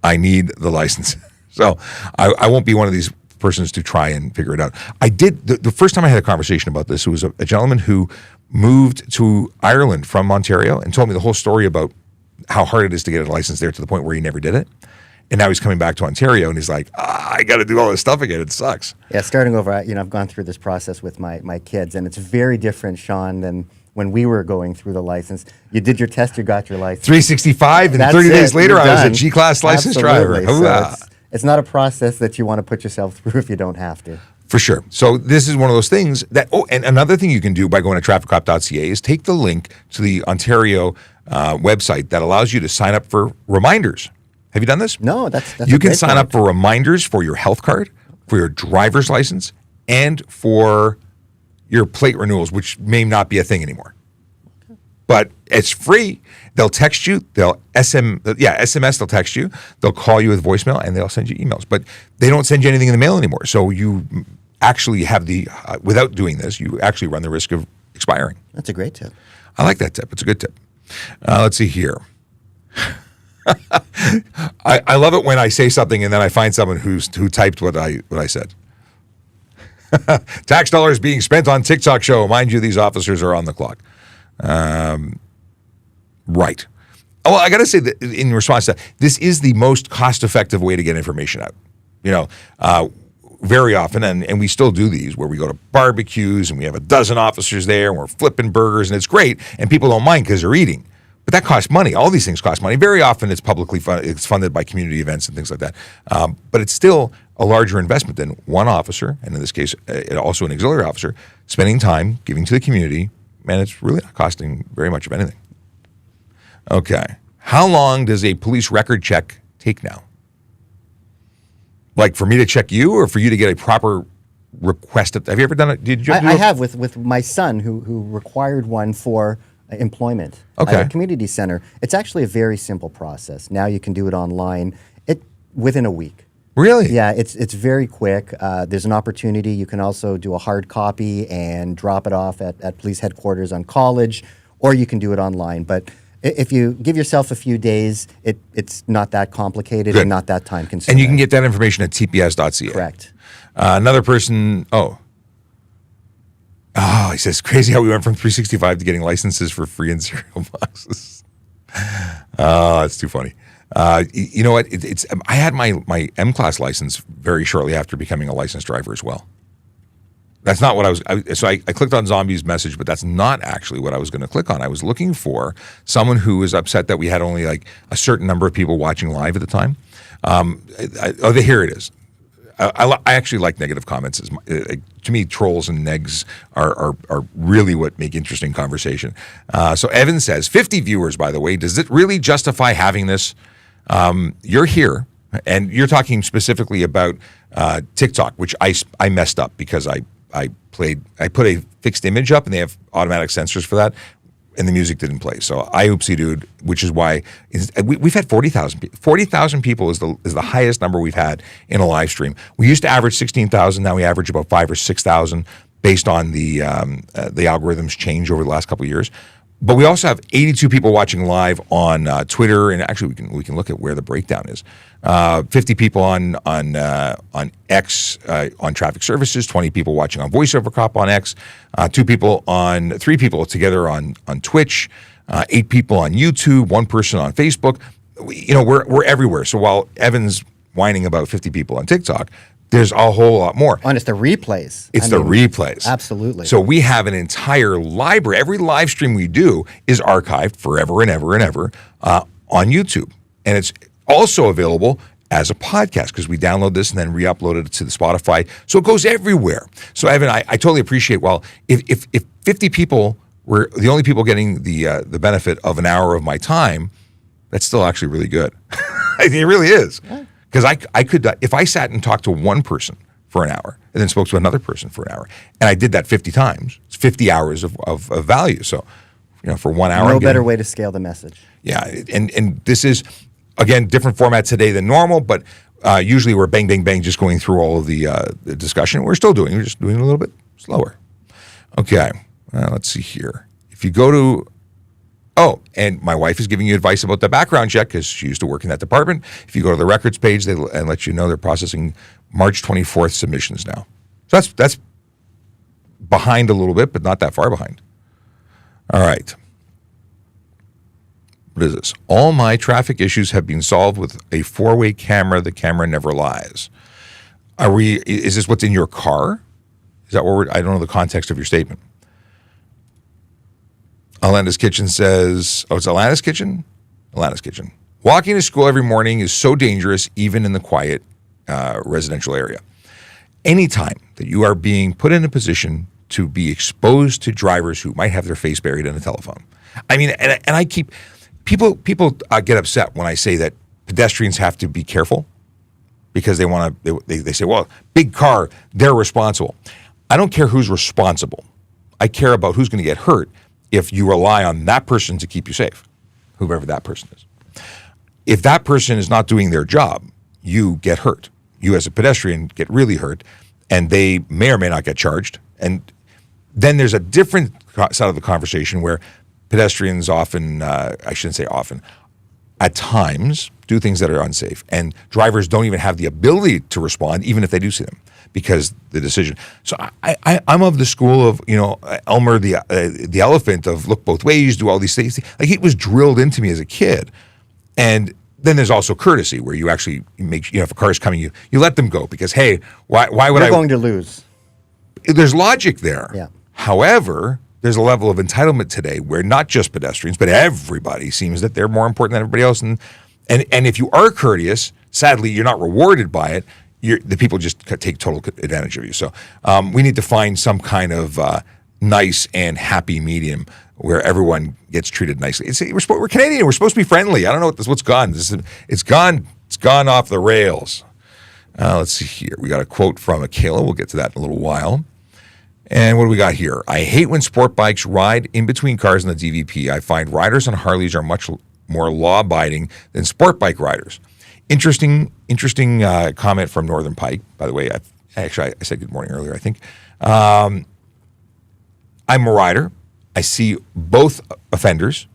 I need the license. So I won't be one of these persons to try and figure it out. I did, the first time I had a conversation about this, it was a gentleman who moved to Ireland from Ontario and told me the whole story about how hard it is to get a license there to the point where he never did it. And now he's coming back to Ontario and he's like, I got to do all this stuff again. It sucks. Yeah, starting over, I've gone through this process with my kids, and it's very different, Sean, than when we were going through the license. You did your test, you got your license. 365, and That's 30 days it, later, you're I was a done. G-class license Absolutely. driver. So it's not a process that you want to put yourself through if you don't have to. For sure. So this is one of those things that, and another thing you can do by going to TrafficCop.ca is take the link to the Ontario website that allows you to sign up for reminders. Have you done this? No, that's you a can great sign point. up for reminders for your health card, for your driver's license, and for your plate renewals, which may not be a thing anymore. But it's free. They'll text you. They'll SMS. They'll text you. They'll call you with voicemail, and they'll send you emails. But they don't send you anything in the mail anymore. So you actually have without doing this, you actually run the risk of expiring. That's a great tip. I like that tip. It's a good tip. Let's see here. I love it when I say something and then I find someone who typed what I said. Tax dollars being spent on TikTok show. Mind you, these officers are on the clock. Right. Well, I got to say that in response to that, this is the most cost-effective way to get information out. Very often, and we still do these, where we go to barbecues and we have a dozen officers there and we're flipping burgers and it's great and people don't mind because they're eating. But that costs money. All these things cost money. Very often it's publicly funded. It's funded by community events and things like that. But it's still a larger investment than one officer, and in this case, also an auxiliary officer, spending time giving to the community, and it's really not costing very much of anything. Okay. How long does a police record check take now? Like for me to check you or for you to get a proper request? Have you ever done it? Did you? I have with my son who required one for employment at a community center. It's actually a very simple process. Now you can do it online within a week. Really? Yeah, it's very quick. There's an opportunity. You can also do a hard copy and drop it off at police headquarters on College, or you can do it online. But if you give yourself a few days, it's not that complicated and not that time consuming. And you can get that information at tps.ca. Correct. Another person, he says, crazy how we went from 365 to getting licenses for free in cereal boxes. Oh, that's too funny. You know what? I had my M-Class license very shortly after becoming a licensed driver as well. That's not what I clicked on Zombie's message, but that's not actually what I was going to click on. I was looking for someone who was upset that we had only like a certain number of people watching live at the time. Here it is. I actually like negative comments. To me, trolls and negs are really what make interesting conversation. So Evan says, 50 viewers, by the way. Does it really justify having this? You're here, and you're talking specifically about TikTok, which I messed up because I put a fixed image up, and they have automatic censors for that, and the music didn't play. So I oopsie-dooed, which is why we've had 40,000 people. 40,000 people is the highest number we've had in a live stream. We used to average 16,000. Now we average about 5,000 or 6,000 based on the algorithms change over the last couple of years. But we also have 82 people watching live on Twitter, and actually we can look at where the breakdown is. 50 people on X on Traffic Services, 20 people watching on VoiceOver Cop on X, 3 people together on Twitch, 8 people on YouTube, 1 person on Facebook. We're everywhere. So while Evan's whining about 50 people on TikTok, there's a whole lot more. And it's the replays. It's the replays. Absolutely. So we have an entire library. Every live stream we do is archived forever and ever and ever on YouTube. And it's also available as a podcast because we download this and then re-upload it to the Spotify. So it goes everywhere. So Evan, I totally appreciate, if 50 people were the only people getting the benefit of an hour of my time, that's still actually really good. It really is. Yeah. Because I could, if I sat and talked to one person for an hour and then spoke to another person for an hour, and I did that 50 times, it's 50 hours of value. So, for 1 hour. No better way to scale the message. Yeah, and this is, again, different format today than normal, but Usually we're bang, bang, bang, just going through all of the discussion. We're still doing. We're just doing it a little bit slower. Okay. Let's see here. If you go to, and my wife is giving you advice about the background check because she used to work in that department. If you go to the records page, they let you know they're processing March 24th submissions now. So that's behind a little bit, but not that far behind. All right. What is this? All my traffic issues have been solved with a 4-way camera. The camera never lies. Is this what's in your car? Is that what I don't know the context of your statement. Alanda's Kitchen says, it's Alanda's Kitchen? Alanda's Kitchen. Walking to school every morning is so dangerous, even in the quiet residential area. Anytime that you are being put in a position to be exposed to drivers who might have their face buried in a telephone. I mean, and I keep... People get upset when I say that pedestrians have to be careful because they say, well, big car, they're responsible. I don't care who's responsible. I care about who's going to get hurt if you rely on that person to keep you safe, whoever that person is. If that person is not doing their job, you get hurt. You as a pedestrian get really hurt, and they may or may not get charged. And then there's a different side of the conversation where pedestrians often, I shouldn't say often, at times do things that are unsafe. And drivers don't even have the ability to respond, even if they do see them, because the decision. So I'm of the school of, Elmer the elephant of look both ways, do all these things. Like it was drilled into me as a kid. And then there's also courtesy where you actually make, if a car is coming, you let them go because, hey, why would You're going to lose. There's logic there. Yeah. However, there's a level of entitlement today where not just pedestrians, but everybody seems that they're more important than everybody else. And if you are courteous, sadly, you're not rewarded by it. The people just take total advantage of you. So we need to find some kind of nice and happy medium where everyone gets treated nicely. We're Canadian. We're supposed to be friendly. I don't know what's gone. It's gone off the rails. Let's see here. We got a quote from Akela. We'll get to that in a little while. And what do we got here? I hate when sport bikes ride in between cars in the DVP. I find riders on Harleys are much more law-abiding than sport bike riders. Interesting comment from Northern Pike. By the way, I said good morning earlier, I think. I'm a rider. I see both offenders.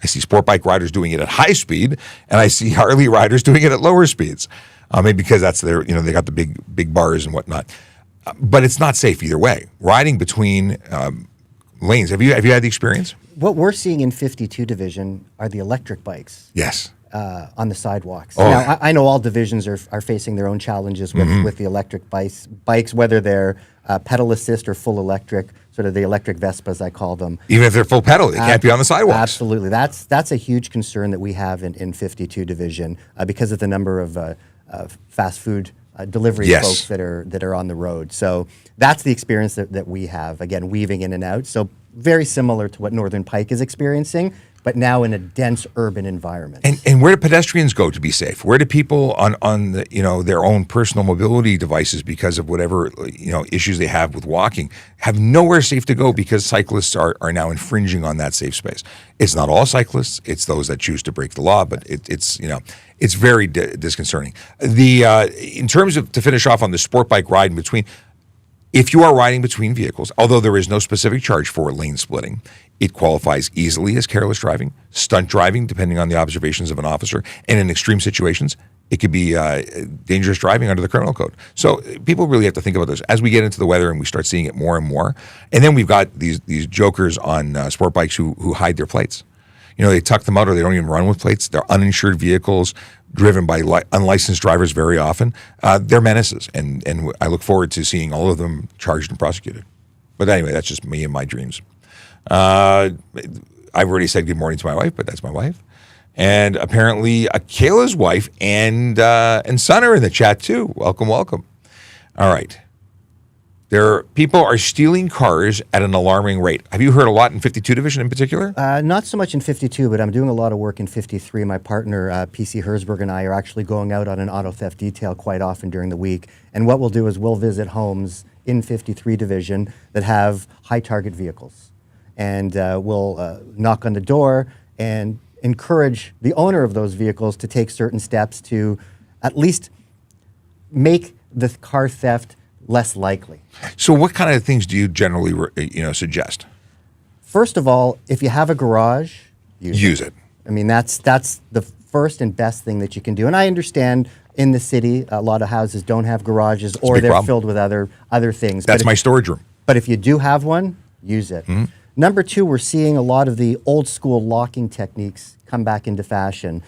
I see sport bike riders doing it at high speed, and I see Harley riders doing it at lower speeds. Maybe because that's their, they got the big bars and whatnot. But it's not safe either way. Riding between lanes. Have you had the experience? What we're seeing in 52 Division are the electric bikes. Yes. On the sidewalks. Oh. Now, I know all divisions are facing their own challenges with the electric bikes, whether they're pedal assist or full electric, sort of the electric Vespas, I call them. Even if they're full pedal, they can't be on the sidewalks. Absolutely. That's a huge concern that we have in 52 Division because of the number of fast food delivery folks that are on the road. So that's the experience that we have, again, weaving in and out. So very similar to what Northern Pike is experiencing, but now in a dense urban environment. And where do pedestrians go to be safe? Where do people on the, their own personal mobility devices because of whatever issues they have with walking have nowhere safe to go because cyclists are now infringing on that safe space? It's not all cyclists; it's those that choose to break the law. But it's very disconcerting. In terms of to finish off on the sport bike ride in between. If you are riding between vehicles, although there is no specific charge for lane splitting, it qualifies easily as careless driving, stunt driving, depending on the observations of an officer, and in extreme situations, it could be dangerous driving under the criminal code. So people really have to think about this as we get into the weather and we start seeing it more and more. And then we've got these jokers on sport bikes who hide their plates. They tuck them out or they don't even run with plates. They're uninsured vehicles driven by unlicensed drivers very often. They're menaces, and I look forward to seeing all of them charged and prosecuted. But anyway, that's just me and my dreams. I've already said good morning to my wife, but that's my wife. And apparently Kayla's wife and son are in the chat too. Welcome, welcome. All right. People are stealing cars at an alarming rate. Have you heard a lot in 52 Division in particular? Not so much in 52, but I'm doing a lot of work in 53. My partner, PC Herzberg, and I are actually going out on an auto theft detail quite often during the week. And what we'll do is we'll visit homes in 53 Division that have high target vehicles. And we'll knock on the door and encourage the owner of those vehicles to take certain steps to at least make the car theft less likely. So what kind of things do you generally suggest? First of all, if you have a garage, use it. I mean, that's the first and best thing that you can do. And I understand in the city, a lot of houses don't have garages, or they're filled with other things. That's my storage room. But if you do have one, use it. Mm-hmm. Number two, we're seeing a lot of the old school locking techniques come back into fashion.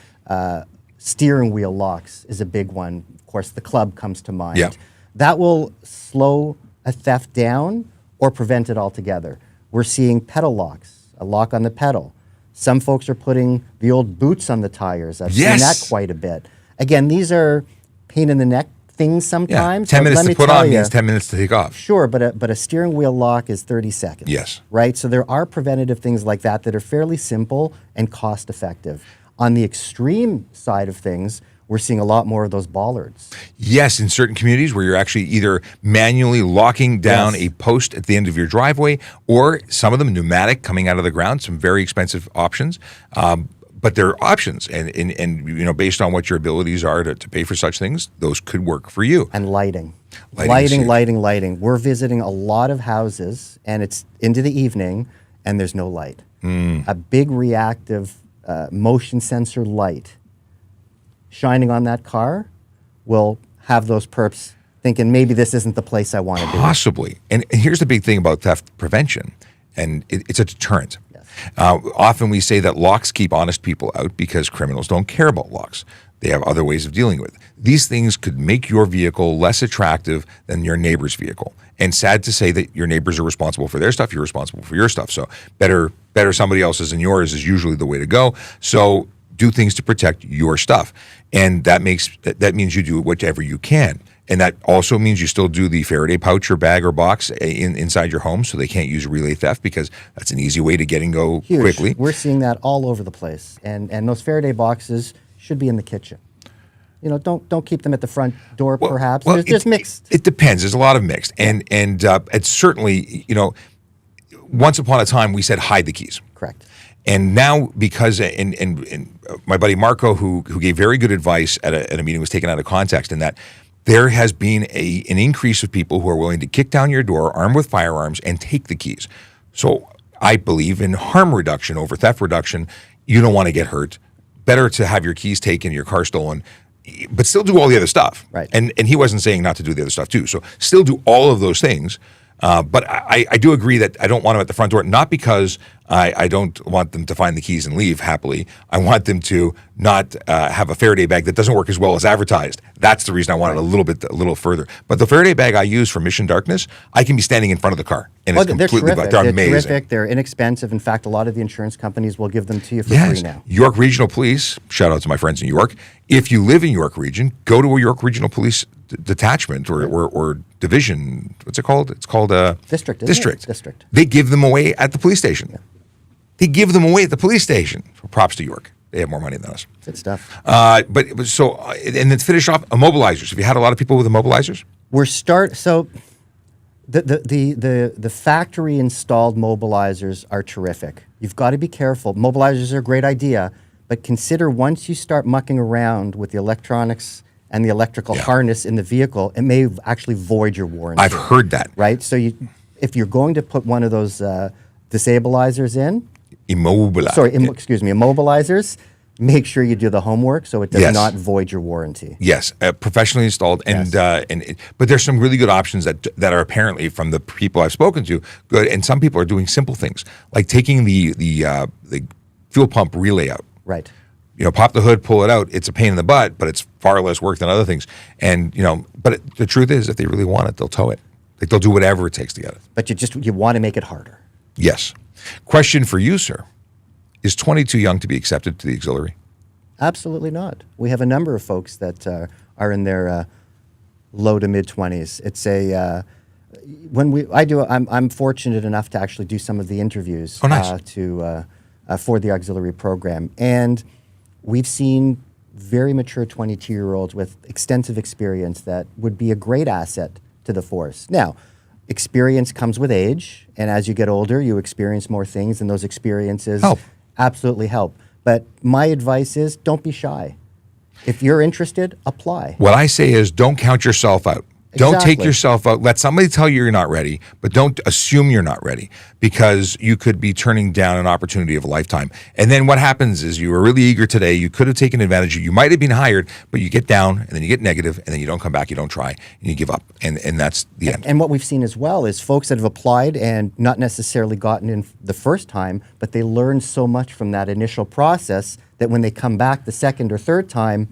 Steering wheel locks is a big one. Of course, the club comes to mind. Yeah. That will slow a theft down or prevent it altogether. We're seeing pedal locks, a lock on the pedal. Some folks are putting the old boots on the tires. I've seen that quite a bit. Again, these are pain in the neck things sometimes. 10 minutes to put on means 10 minutes to take off. Sure, but a steering wheel lock is 30 seconds. Yes. Right? So there are preventative things like that are fairly simple and cost effective. On the extreme side of things, we're seeing a lot more of those bollards. Yes, in certain communities where you're actually either manually locking down a post at the end of your driveway, or some of them pneumatic coming out of the ground, some very expensive options. But they're options, and based on what your abilities are to pay for such things, those could work for you. And lighting. Lighting. We're visiting a lot of houses, and it's into the evening, and there's no light. A big reactive motion sensor light shining on that car will have those perps thinking, maybe this isn't the place I want to be. Possibly. And here's the big thing about theft prevention, and it's a deterrent. Yes. Often we say that locks keep honest people out because criminals don't care about locks. They have other ways of dealing with it. These things could make your vehicle less attractive than your neighbor's vehicle. And sad to say that your neighbors are responsible for their stuff, you're responsible for your stuff. So better somebody else's than yours is usually the way to go. So do things to protect your stuff. And that means you do whatever you can. And that also means you still do the Faraday pouch or bag or box inside your home, so they can't use relay theft, because that's an easy way to get and go quickly. We're seeing that all over the place. And those Faraday boxes should be in the kitchen. Don't keep them at the front door, perhaps. Well, there's mixed. It depends. There's a lot of mixed. And it's certainly, once upon a time we said hide the keys. Correct. And now, because my buddy Marco, who gave very good advice at a meeting, was taken out of context, in that there has been an increase of people who are willing to kick down your door armed with firearms and take the keys. So I believe in harm reduction over theft reduction. You don't want to get hurt. Better to have your keys taken, your car stolen, but still do all the other stuff. Right. And he wasn't saying not to do the other stuff too. So still do all of those things. But I do agree that I don't want them at the front door, not because I don't want them to find the keys and leave happily. I want them to not have a Faraday bag that doesn't work as well as advertised. That's the reason I want it a little further. But the Faraday bag I use for Mission Darkness, I can be standing in front of the car, and it's completely black. They're amazing. Terrific. They're inexpensive. In fact, a lot of the insurance companies will give them to you for free now. York Regional Police, shout out to my friends in York. If you live in York Region, go to a York Regional Police detachment or division. What's it called? It's called a district. District. They give them away at the police station. Yeah. They give them away at the police station. So props to York. They have more money than us. Good stuff. And then to finish off, immobilizers. Have you had a lot of people with immobilizers? So the factory installed mobilizers are terrific. You've got to be careful. Mobilizers are a great idea, but consider once you start mucking around with the electronics and the electrical harness in the vehicle, it may actually void your warranty. I've heard that. Right? So if you're going to put one of those disabilizers in, immobilizers, make sure you do the homework so it does not void your warranty. Yes, professionally installed, but there's some really good options that are apparently, from the people I've spoken to, good. And some people are doing simple things like taking the fuel pump relay out. Right. Pop the hood, pull it out. It's a pain in the butt, but it's far less work than other things. And the truth is, if they really want it, they'll tow it. Like, they'll do whatever it takes to get it. But you want to make it harder. Yes. Question for you, sir. Is 20 too young to be accepted to the auxiliary? Absolutely not. We have a number of folks that are in their low to mid 20s. It's I'm fortunate enough to actually do some of the interviews for the auxiliary program, and we've seen very mature 22-year-olds with extensive experience that would be a great asset to the force. Now, experience comes with age, and as you get older, you experience more things, and those experiences absolutely help. But my advice is, don't be shy. If you're interested, apply. What I say is don't count yourself out. Don't take Exactly. yourself out. Let somebody tell you you're not ready, but don't assume you're not ready, because you could be turning down an opportunity of a lifetime. And then what happens is you were really eager today. You could have taken advantage. You might have been hired, but you get down and then you get negative and then you don't come back. You don't try and you give up. And that's the end. And what we've seen as well is folks that have applied and not necessarily gotten in the first time, but they learned so much from that initial process that when they come back the second or third time,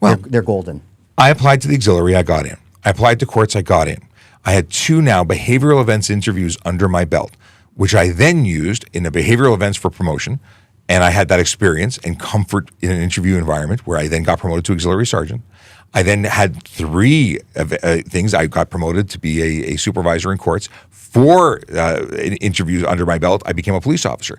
they're golden. I applied to the auxiliary. I got in. I applied to courts. I got in. I had 2 now behavioral events interviews under my belt, which I then used in the behavioral events for promotion. And I had that experience and comfort in an interview environment where I then got promoted to auxiliary sergeant. I then had 3 things. I got promoted to be a supervisor in courts. 4 interviews under my belt. I became a police officer.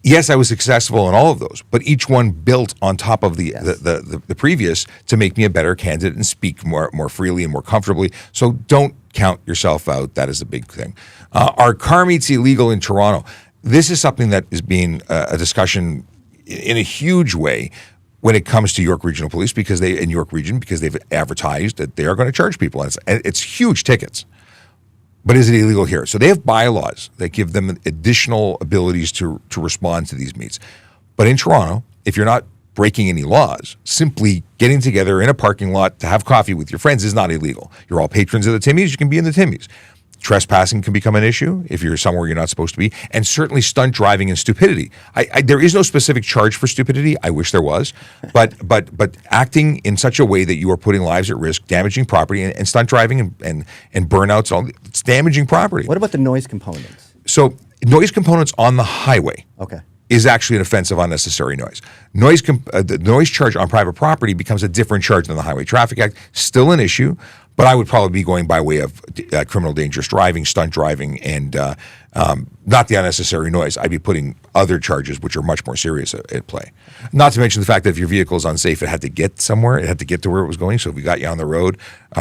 Yes, I was successful in all of those, but each one built on top of the previous to make me a better candidate and speak more freely and more comfortably. So don't count yourself out. That is a big thing. Are car meets illegal in Toronto? This is something that is being a discussion in a huge way when it comes to York Regional Police, because they've advertised that they are going to charge people, and it's huge tickets. But is it illegal here? So they have bylaws that give them additional abilities to respond to these meets. But in Toronto, if you're not breaking any laws, simply getting together in a parking lot to have coffee with your friends is not illegal. You're all patrons of the Timmies, you can be in the Timmies. Trespassing can become an issue if you're somewhere you're not supposed to be, and certainly stunt driving and stupidity. There is no specific charge for stupidity. I wish there was, but acting in such a way that you are putting lives at risk, damaging property, and stunt driving and burnouts, it's damaging property. What about the noise components? So noise components on the highway. Okay. Is actually an offense of unnecessary noise. The noise charge on private property becomes a different charge than the Highway Traffic Act. Still an issue, but I would probably be going by way of criminal dangerous driving, stunt driving, and not the unnecessary noise. I'd be putting other charges which are much more serious at play. Not to mention the fact that if your vehicle is unsafe, it had to get somewhere. It had to get to where it was going. So if we got you on the road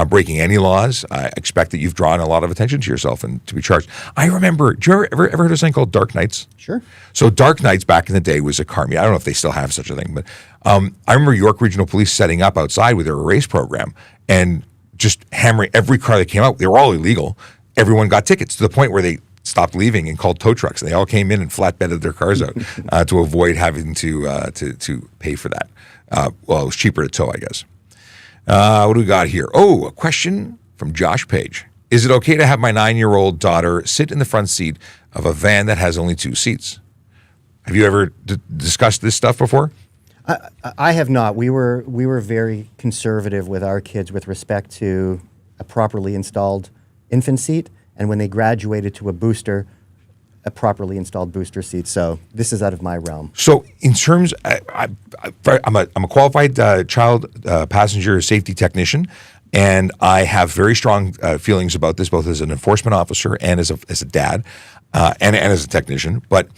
breaking any laws, I expect that you've drawn a lot of attention to yourself and to be charged. I remember, do you ever heard of something called Dark Nights? Sure. So Dark Nights back in the day was a car meet. I don't know if they still have such a thing, but I remember York Regional Police setting up outside with their race program and just hammering every car that came out. They were all illegal. Everyone got tickets to the point where they stopped leaving and called tow trucks. And they all came in and flatbedded their cars out to avoid having to pay for that. Well, it was cheaper to tow, I guess. What do we got here? Oh, a question from Josh Page. Is it okay to have my 9-year-old daughter sit in the front seat of a van that has only 2 seats? Have you ever discussed this stuff before? I have not. We were very conservative with our kids with respect to a properly installed infant seat, and when they graduated to a properly installed booster seat. So this is out of my realm. So in terms, I'm a qualified child passenger safety technician, and I have very strong feelings about this, both as an enforcement officer and as a dad, and as a technician. But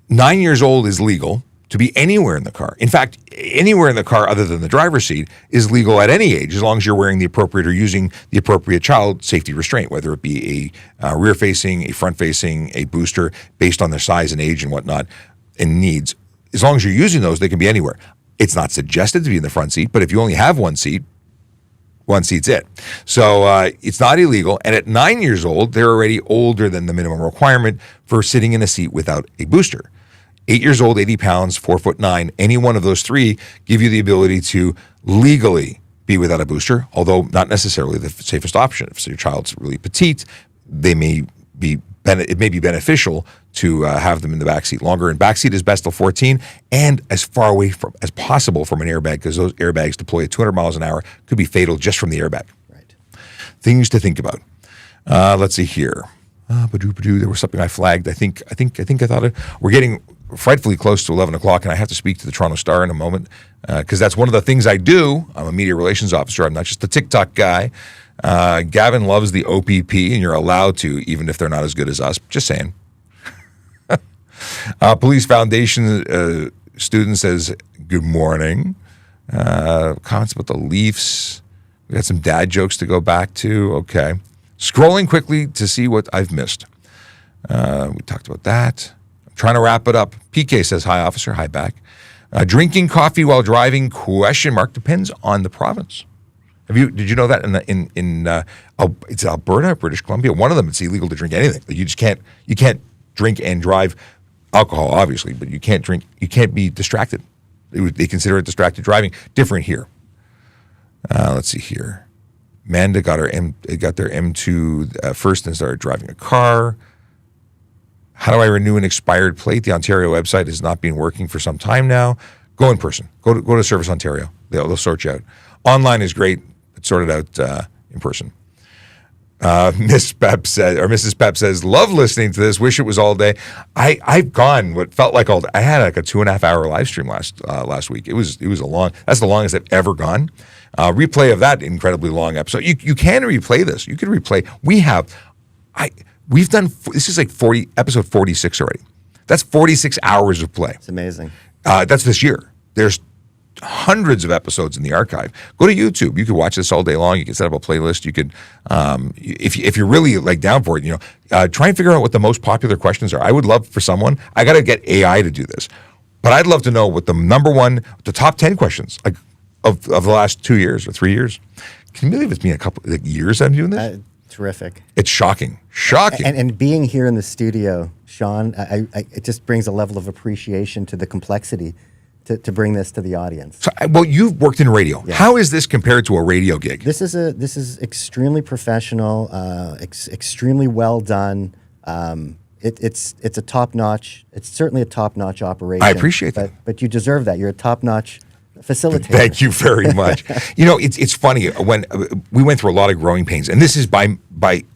9 years old is legal to be anywhere in the car. In fact, anywhere in the car other than the driver's seat is legal at any age, as long as you're wearing the appropriate or using the appropriate child safety restraint, whether it be a rear-facing, a front-facing, a booster, based on their size and age and whatnot and needs. As long as you're using those, they can be anywhere. It's not suggested to be in the front seat, but if you only have one seat's it. So it's not illegal. And at 9 years old, they're already older than the minimum requirement for sitting in a seat without a booster. 8 years old, 80 pounds, 4'9", any one of those 3 give you the ability to legally be without a booster, although not necessarily the safest option. If your child's really petite, it may be beneficial to have them in the backseat longer. And backseat is best till 14 and as far away as possible from an airbag, because those airbags deploy at 200 miles an hour, could be fatal just from the airbag. Right. Things to think about. Let's see here. There was something I flagged. I think I thought it. We're getting frightfully close to 11 o'clock, and I have to speak to the Toronto Star in a moment, because that's one of the things I do. I'm a media relations officer. I'm not just a TikTok guy. Gavin loves the OPP, and you're allowed to, even if they're not as good as us. Just saying. Police Foundation student says, good morning. Comments about the Leafs. We got some dad jokes to go back to. Okay. Scrolling quickly to see what I've missed. We talked about that. I'm trying to wrap it up. PK says, hi, officer. Hi, back. Drinking coffee while driving? ? Depends on the province. Did you know that it's Alberta, British Columbia? One of them, it's illegal to drink anything. Like you can't drink and drive alcohol, obviously, but you can't drink. You can't be distracted. They consider it distracted driving. Different here. Let's see here. Amanda got their M2 first and started driving a car. How do I renew an expired plate? The Ontario website has not been working for some time now. Go in person. Go to Service Ontario. They'll sort you out. Online is great. It's sorted out in person. Mrs. Pep says, love listening to this. Wish it was all day. I've gone what felt like all day. I had like a 2.5 hour live stream last week. It was that's the longest I've ever gone. Replay of that incredibly long episode. You can replay this. You can replay. We've done, this is like episode 46 already. That's 46 hours of play. It's amazing. That's this year. There's hundreds of episodes in the archive. Go to YouTube. You could watch this all day long. You can set up a playlist. You could, if you're really like down for it, try and figure out what the most popular questions are. I would love for someone, I got to get AI to do this, but I'd love to know what the top 10 questions like of the last 2 years or 3 years. Can you believe it's been a couple years I'm doing this? Terrific. It's shocking. And being here in the studio, Sean, it just brings a level of appreciation to the complexity to bring this to the audience. So, well, you've worked in radio. Yeah. How is this compared to a radio gig? This is extremely professional, extremely well done. It's a top notch. It's certainly a top notch operation. I appreciate that. But you deserve that. You're a top notch facilitator. Thank you very much. It's funny when we went through a lot of growing pains, and this is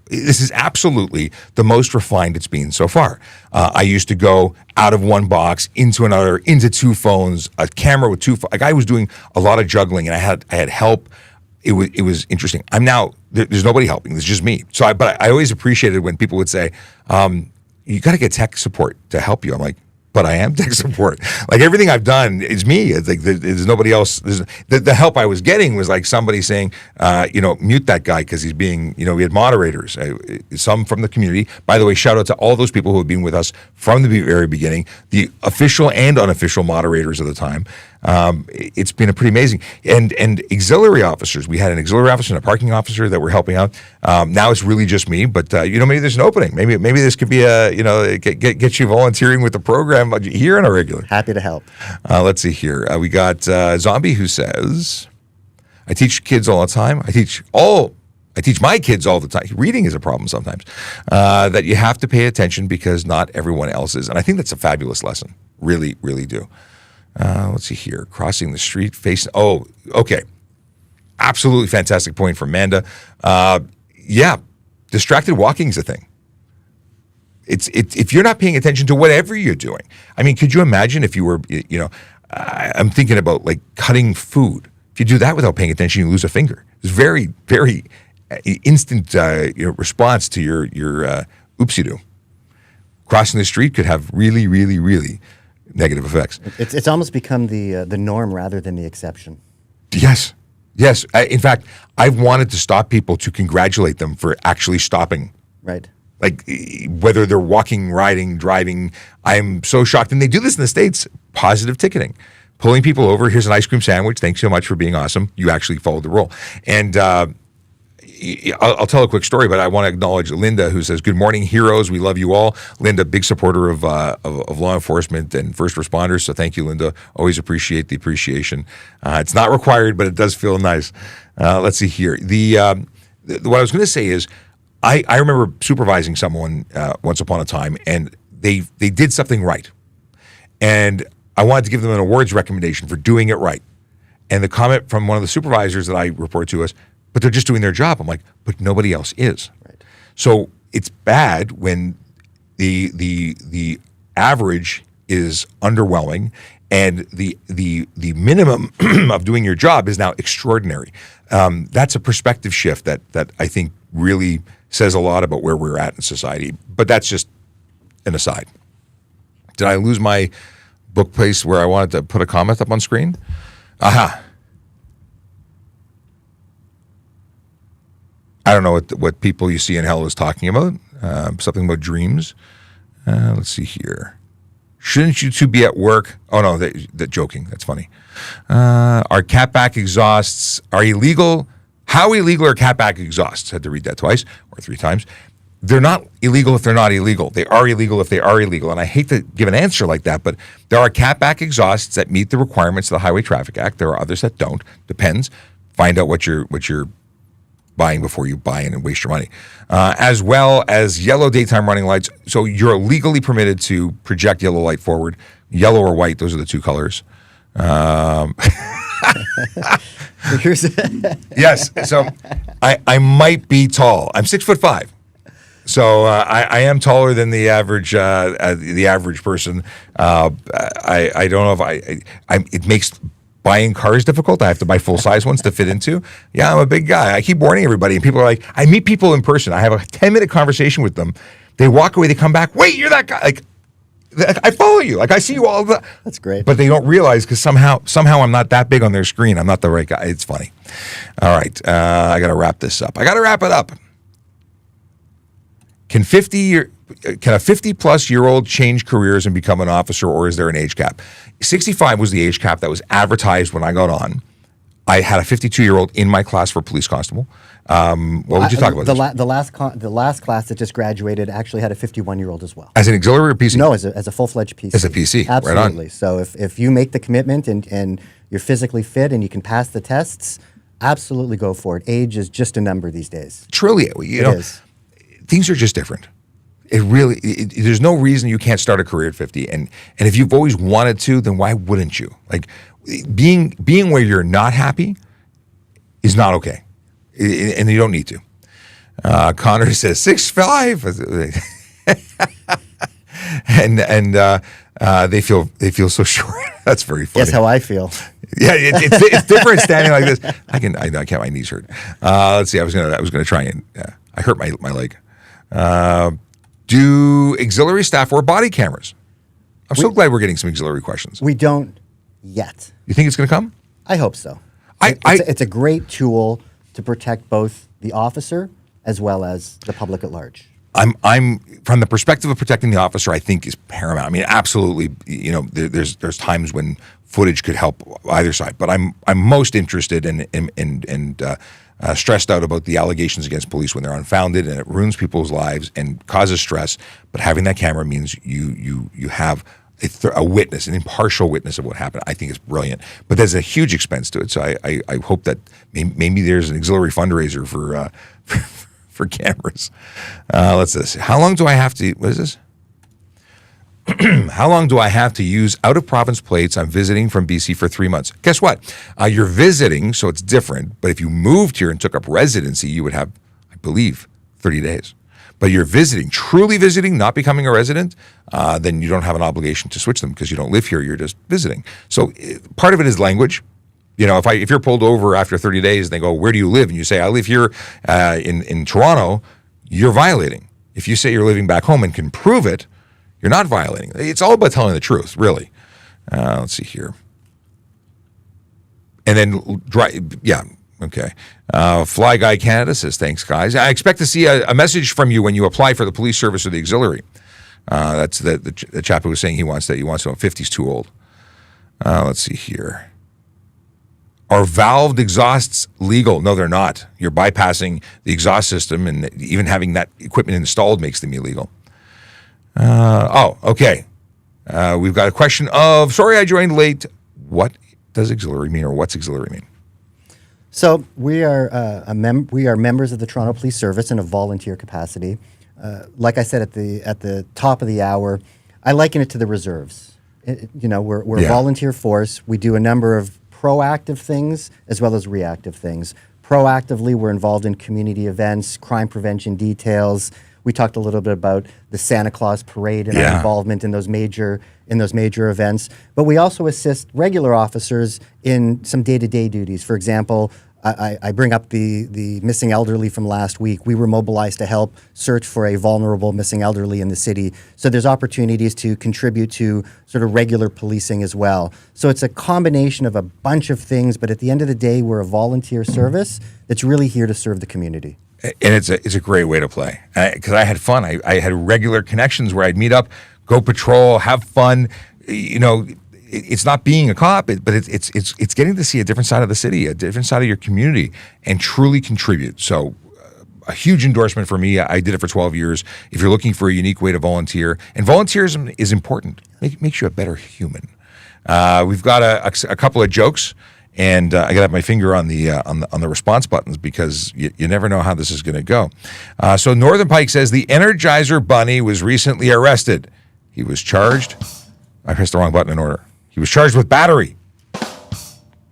this is absolutely the most refined it's been so far. I used to go out of one box into another, into two phones, a camera with two. Like I was doing a lot of juggling, and I had help. It was interesting. I'm now there's nobody helping. There's just me. So I always appreciated when people would say, "You got to get tech support to help you." I'm like, but I am tech support. Like everything I've done is me. It's like there's nobody else. The help I was getting was like somebody saying, mute that guy because he's being, we had moderators, some from the community. By the way, shout out to all those people who have been with us from the very beginning, the official and unofficial moderators of the time. It's been pretty amazing. And auxiliary officers. We had an auxiliary officer and a parking officer that were helping out. Now it's really just me, but maybe there's an opening. Maybe this could be get you volunteering with the program here on a regular. Happy to help. Let's see here. We got Zombie who says, I teach kids all the time. I teach my kids all the time. Reading is a problem sometimes. That you have to pay attention because not everyone else is. And I think that's a fabulous lesson. Really, really do. Let's see here. Crossing the street, facing. Oh, okay. Absolutely fantastic point from Amanda. Yeah, distracted walking is a thing. It's if you're not paying attention to whatever you're doing. I mean, could you imagine if you were, I'm thinking about like cutting food. If you do that without paying attention, you lose a finger. It's very, very instant response to your oopsie-doo. Crossing the street could have really, really, really negative effects. It's almost become the norm rather than the exception. Yes. In fact, I've wanted to stop people to congratulate them for actually stopping. Right. Like whether they're walking, riding, driving. I'm so shocked. And they do this in the States. Positive ticketing. Pulling people over. Here's an ice cream sandwich. Thanks so much for being awesome. You actually followed the rule. And I'll tell a quick story, but I want to acknowledge Linda, who says, "Good morning, heroes. We love you all." Linda, big supporter of law enforcement and first responders. So thank you, Linda. Always appreciate the appreciation. It's not required, but it does feel nice. Let's see here. What I was going to say is, I remember supervising someone once upon a time, and they did something right, and I wanted to give them an awards recommendation for doing it right. And the comment from one of the supervisors that I report to us, but they're just doing their job. I'm like, but nobody else is. Right. So it's bad when the average is underwhelming, and the minimum of doing your job is now extraordinary. That's a perspective shift that I think really says a lot about where we're at in society. But that's just an aside. Did I lose my book place where I wanted to put a comment up on screen? Aha. I don't know what People You See in Hell is talking about. Something about dreams. Let's see here. Shouldn't you two be at work? Oh, no, they're joking. That's funny. Are catback exhausts are illegal? How illegal are catback exhausts? Had to read that twice or 3 times. They're not illegal if they're not illegal. They are illegal if they are illegal. And I hate to give an answer like that, but there are catback exhausts that meet the requirements of the Highway Traffic Act. There are others that don't. Depends. Find out what you're buying before you buy in and waste your money. As well as yellow daytime running lights. So you're legally permitted to project yellow light forward. Yellow or white, those are the 2 colors. Yes. So I might be tall. I'm 6'5". So I am taller than the average person. I don't know if it makes buying cars difficult. I have to buy full size ones to fit into. Yeah, I'm a big guy. I keep warning everybody, and people are like, I meet people in person. I have a 10-minute conversation with them. They walk away. They come back. Wait, you're that guy. Like, I follow you. Like, I see you all the. That's great. But they don't realize because somehow I'm not that big on their screen. I'm not the right guy. It's funny. All right, I got to wrap this up. I got to wrap it up. Can a 50-plus-year-old change careers and become an officer, or is there an age cap? 65 was the age cap that was advertised when I got on. I had a 52-year-old in my class for police constable. What would you talk about? The last class that just graduated actually had a 51-year-old as well. As an auxiliary or PC? No, as a full-fledged PC. As a PC, absolutely. Right on. So if you make the commitment and you're physically fit and you can pass the tests, absolutely go for it. Age is just a number these days. Truly, you know, things are just different. There's no reason you can't start a career at 50. And if you've always wanted to, then why wouldn't you? Like being where you're not happy is not okay. And you don't need to. Connor says 6'5". and they feel so short. That's very funny. Guess how I feel. Yeah, it's different standing like this. I can't. My knees hurt. Let's see. I was gonna try and I hurt my leg. Do auxiliary staff wear body cameras? I'm so glad we're getting some auxiliary questions. We don't yet. You think it's going to come? I hope so. It's a great tool to protect both the officer as well as the public at large. I'm from the perspective of protecting the officer, I think is paramount. I mean, absolutely. You know, there's times when footage could help either side, but I'm most interested and stressed out about the allegations against police when they're unfounded and it ruins people's lives and causes stress. But having that camera means you have a witness, an impartial witness of what happened. I think it's brilliant, but there's a huge expense to it. So I hope that maybe there's an auxiliary fundraiser for cameras. Let's see. How long do I have to? What is this? How long do I have to use out-of-province plates? I'm visiting from BC for 3 months. Guess what? You're visiting, so it's different. But if you moved here and took up residency, you would have, I believe, 30 days. But you're visiting, truly visiting, not becoming a resident, then you don't have an obligation to switch them because you don't live here. You're just visiting. So part of it is language. You know, if you're pulled over after 30 days and they go, where do you live? And you say, I live here in Toronto, you're violating. If you say you're living back home and can prove it, you're not violating. It's all about telling the truth, really. Let's see here. And then, okay. Fly Guy Canada says, thanks, guys. I expect to see a message from you when you apply for the police service or the auxiliary. That's the chap who was saying he wants to know 50's too old. Let's see here. Are valved exhausts legal? No, they're not. You're bypassing the exhaust system, and even having that equipment installed makes them illegal. Okay. We've got a question of, sorry I joined late. What does auxiliary mean, or what's auxiliary mean? So we are members of the Toronto Police Service in a volunteer capacity. Like I said at the top of the hour, I liken it to the reserves. We're a volunteer force. We do a number of proactive things as well as reactive things. Proactively, we're involved in community events, crime prevention details. We talked a little bit about the Santa Claus parade and our involvement in those major events. But we also assist regular officers in some day-to-day duties. For example, I bring up the missing elderly from last week. We were mobilized to help search for a vulnerable missing elderly in the city. So there's opportunities to contribute to sort of regular policing as well. So it's a combination of a bunch of things, but at the end of the day, we're a volunteer service that's really here to serve the community. And it's a great way to play because I had fun. I had regular connections where I'd meet up, go patrol, have fun. You know, it's not being a cop, but it's getting to see a different side of the city, a different side of your community, and truly contribute. So a huge endorsement for me. I did it for 12 years. If you're looking for a unique way to volunteer, and volunteerism is important, makes you a better human. We've got a couple of jokes, and I got to have my finger on the response buttons because you never know how this is going to go. So Northern Pike says the Energizer Bunny was recently arrested. He was charged. I pressed the wrong button in order. He was charged with battery.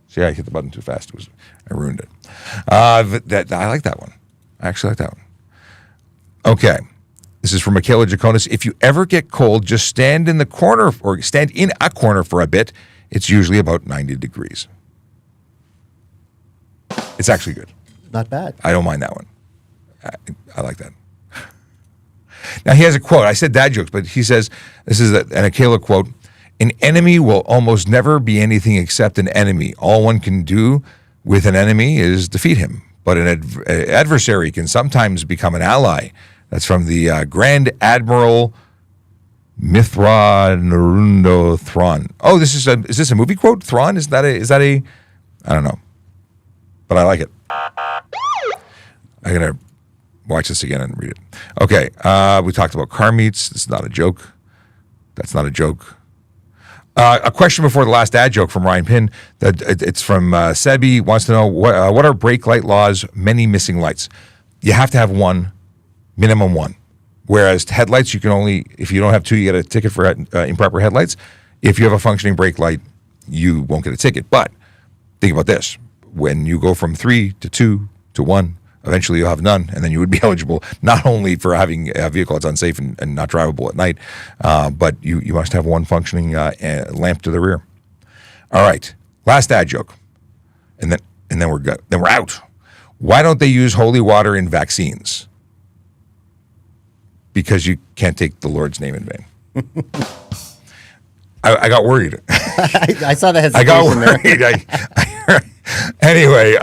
See, I hit the button too fast. I ruined it. I like that one. I actually like that one. Okay. This is from Michaela Jaconis. If you ever get cold, just stand in a corner for a bit. It's usually about 90 degrees. It's actually good. Not bad. I don't mind that one. I like that. Now, he has a quote. I said dad jokes, but he says, this is an Akela quote, an enemy will almost never be anything except an enemy. All one can do with an enemy is defeat him. But an adversary can sometimes become an ally. That's from the Grand Admiral Mithra Narundo Thrawn. Oh, is this a movie quote? Thrawn? Is that a? I don't know, but I like it. I'm gonna watch this again and read it. Okay, we talked about car meets. This is not a joke. That's not a joke. A question before the last ad joke from Ryan Pinn. It's from Sebi. Wants to know what are brake light laws? Many missing lights. You have to have one, minimum one. Whereas headlights, you can only, if you don't have two, you get a ticket for improper headlights. If you have a functioning brake light, you won't get a ticket. But think about this: when you go from 3 to 2 to 1. Eventually, you'll have none, and then you would be eligible not only for having a vehicle that's unsafe and not drivable at night, but you must have one functioning lamp to the rear. All right, last ad joke, and then we're out. Why don't they use holy water in vaccines? Because you can't take the Lord's name in vain. I got worried. I saw the hesitation I got worried. Anyway,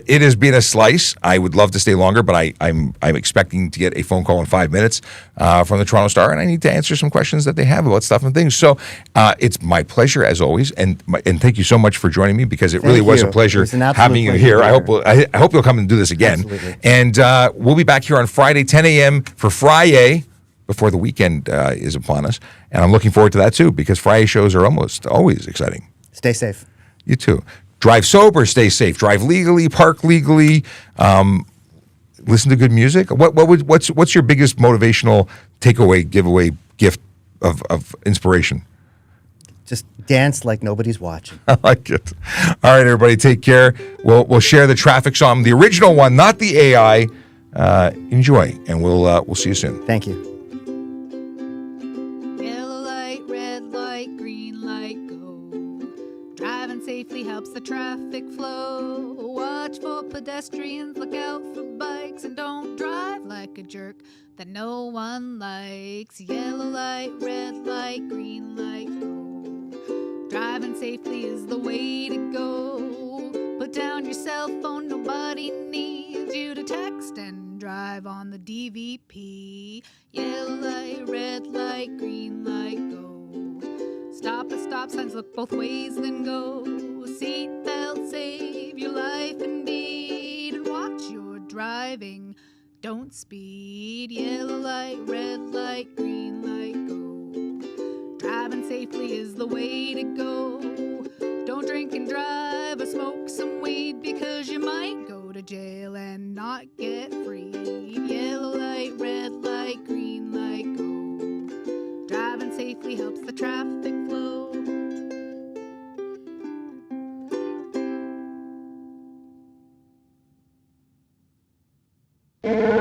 it has been a slice. I would love to stay longer, but I'm expecting to get a phone call in 5 minutes from the Toronto Star, and I need to answer some questions that they have about stuff and things. So it's my pleasure as always, and thank you so much for joining me because it really was a pleasure having you here. I hope you'll come and do this again. Absolutely. And we'll be back here on Friday, 10 a.m. for Friday before the weekend is upon us, and I'm looking forward to that too because Friday shows are almost always exciting. Stay safe. You too. Drive sober, stay safe. Drive legally, park legally. Listen to good music. What's your biggest motivational takeaway, giveaway, gift of inspiration? Just dance like nobody's watching. I like it. All right, everybody, take care. We'll share the traffic song, the original one, not the AI. Enjoy, and we'll see you soon. Thank you. Yellow light, red light, green light, go. Driving safely helps the traffic flow. Watch for pedestrians, look out for bikes, and don't drive like a jerk that no one likes. Yellow light, red light, green light, go. Driving safely is the way to go. Put down your cell phone, nobody needs you to text and drive on the DVP. Yellow light, red light, green light, go. Stop at stop signs, look both ways, then go. Seatbelt, save your life indeed. And watch your driving, don't speed. Yellow light, red light, green light, go. Driving safely is the way to go. Don't drink and drive or smoke some weed because you might go to jail and not get freed. Yellow light, red light, green light, go. Driving safely helps the traffic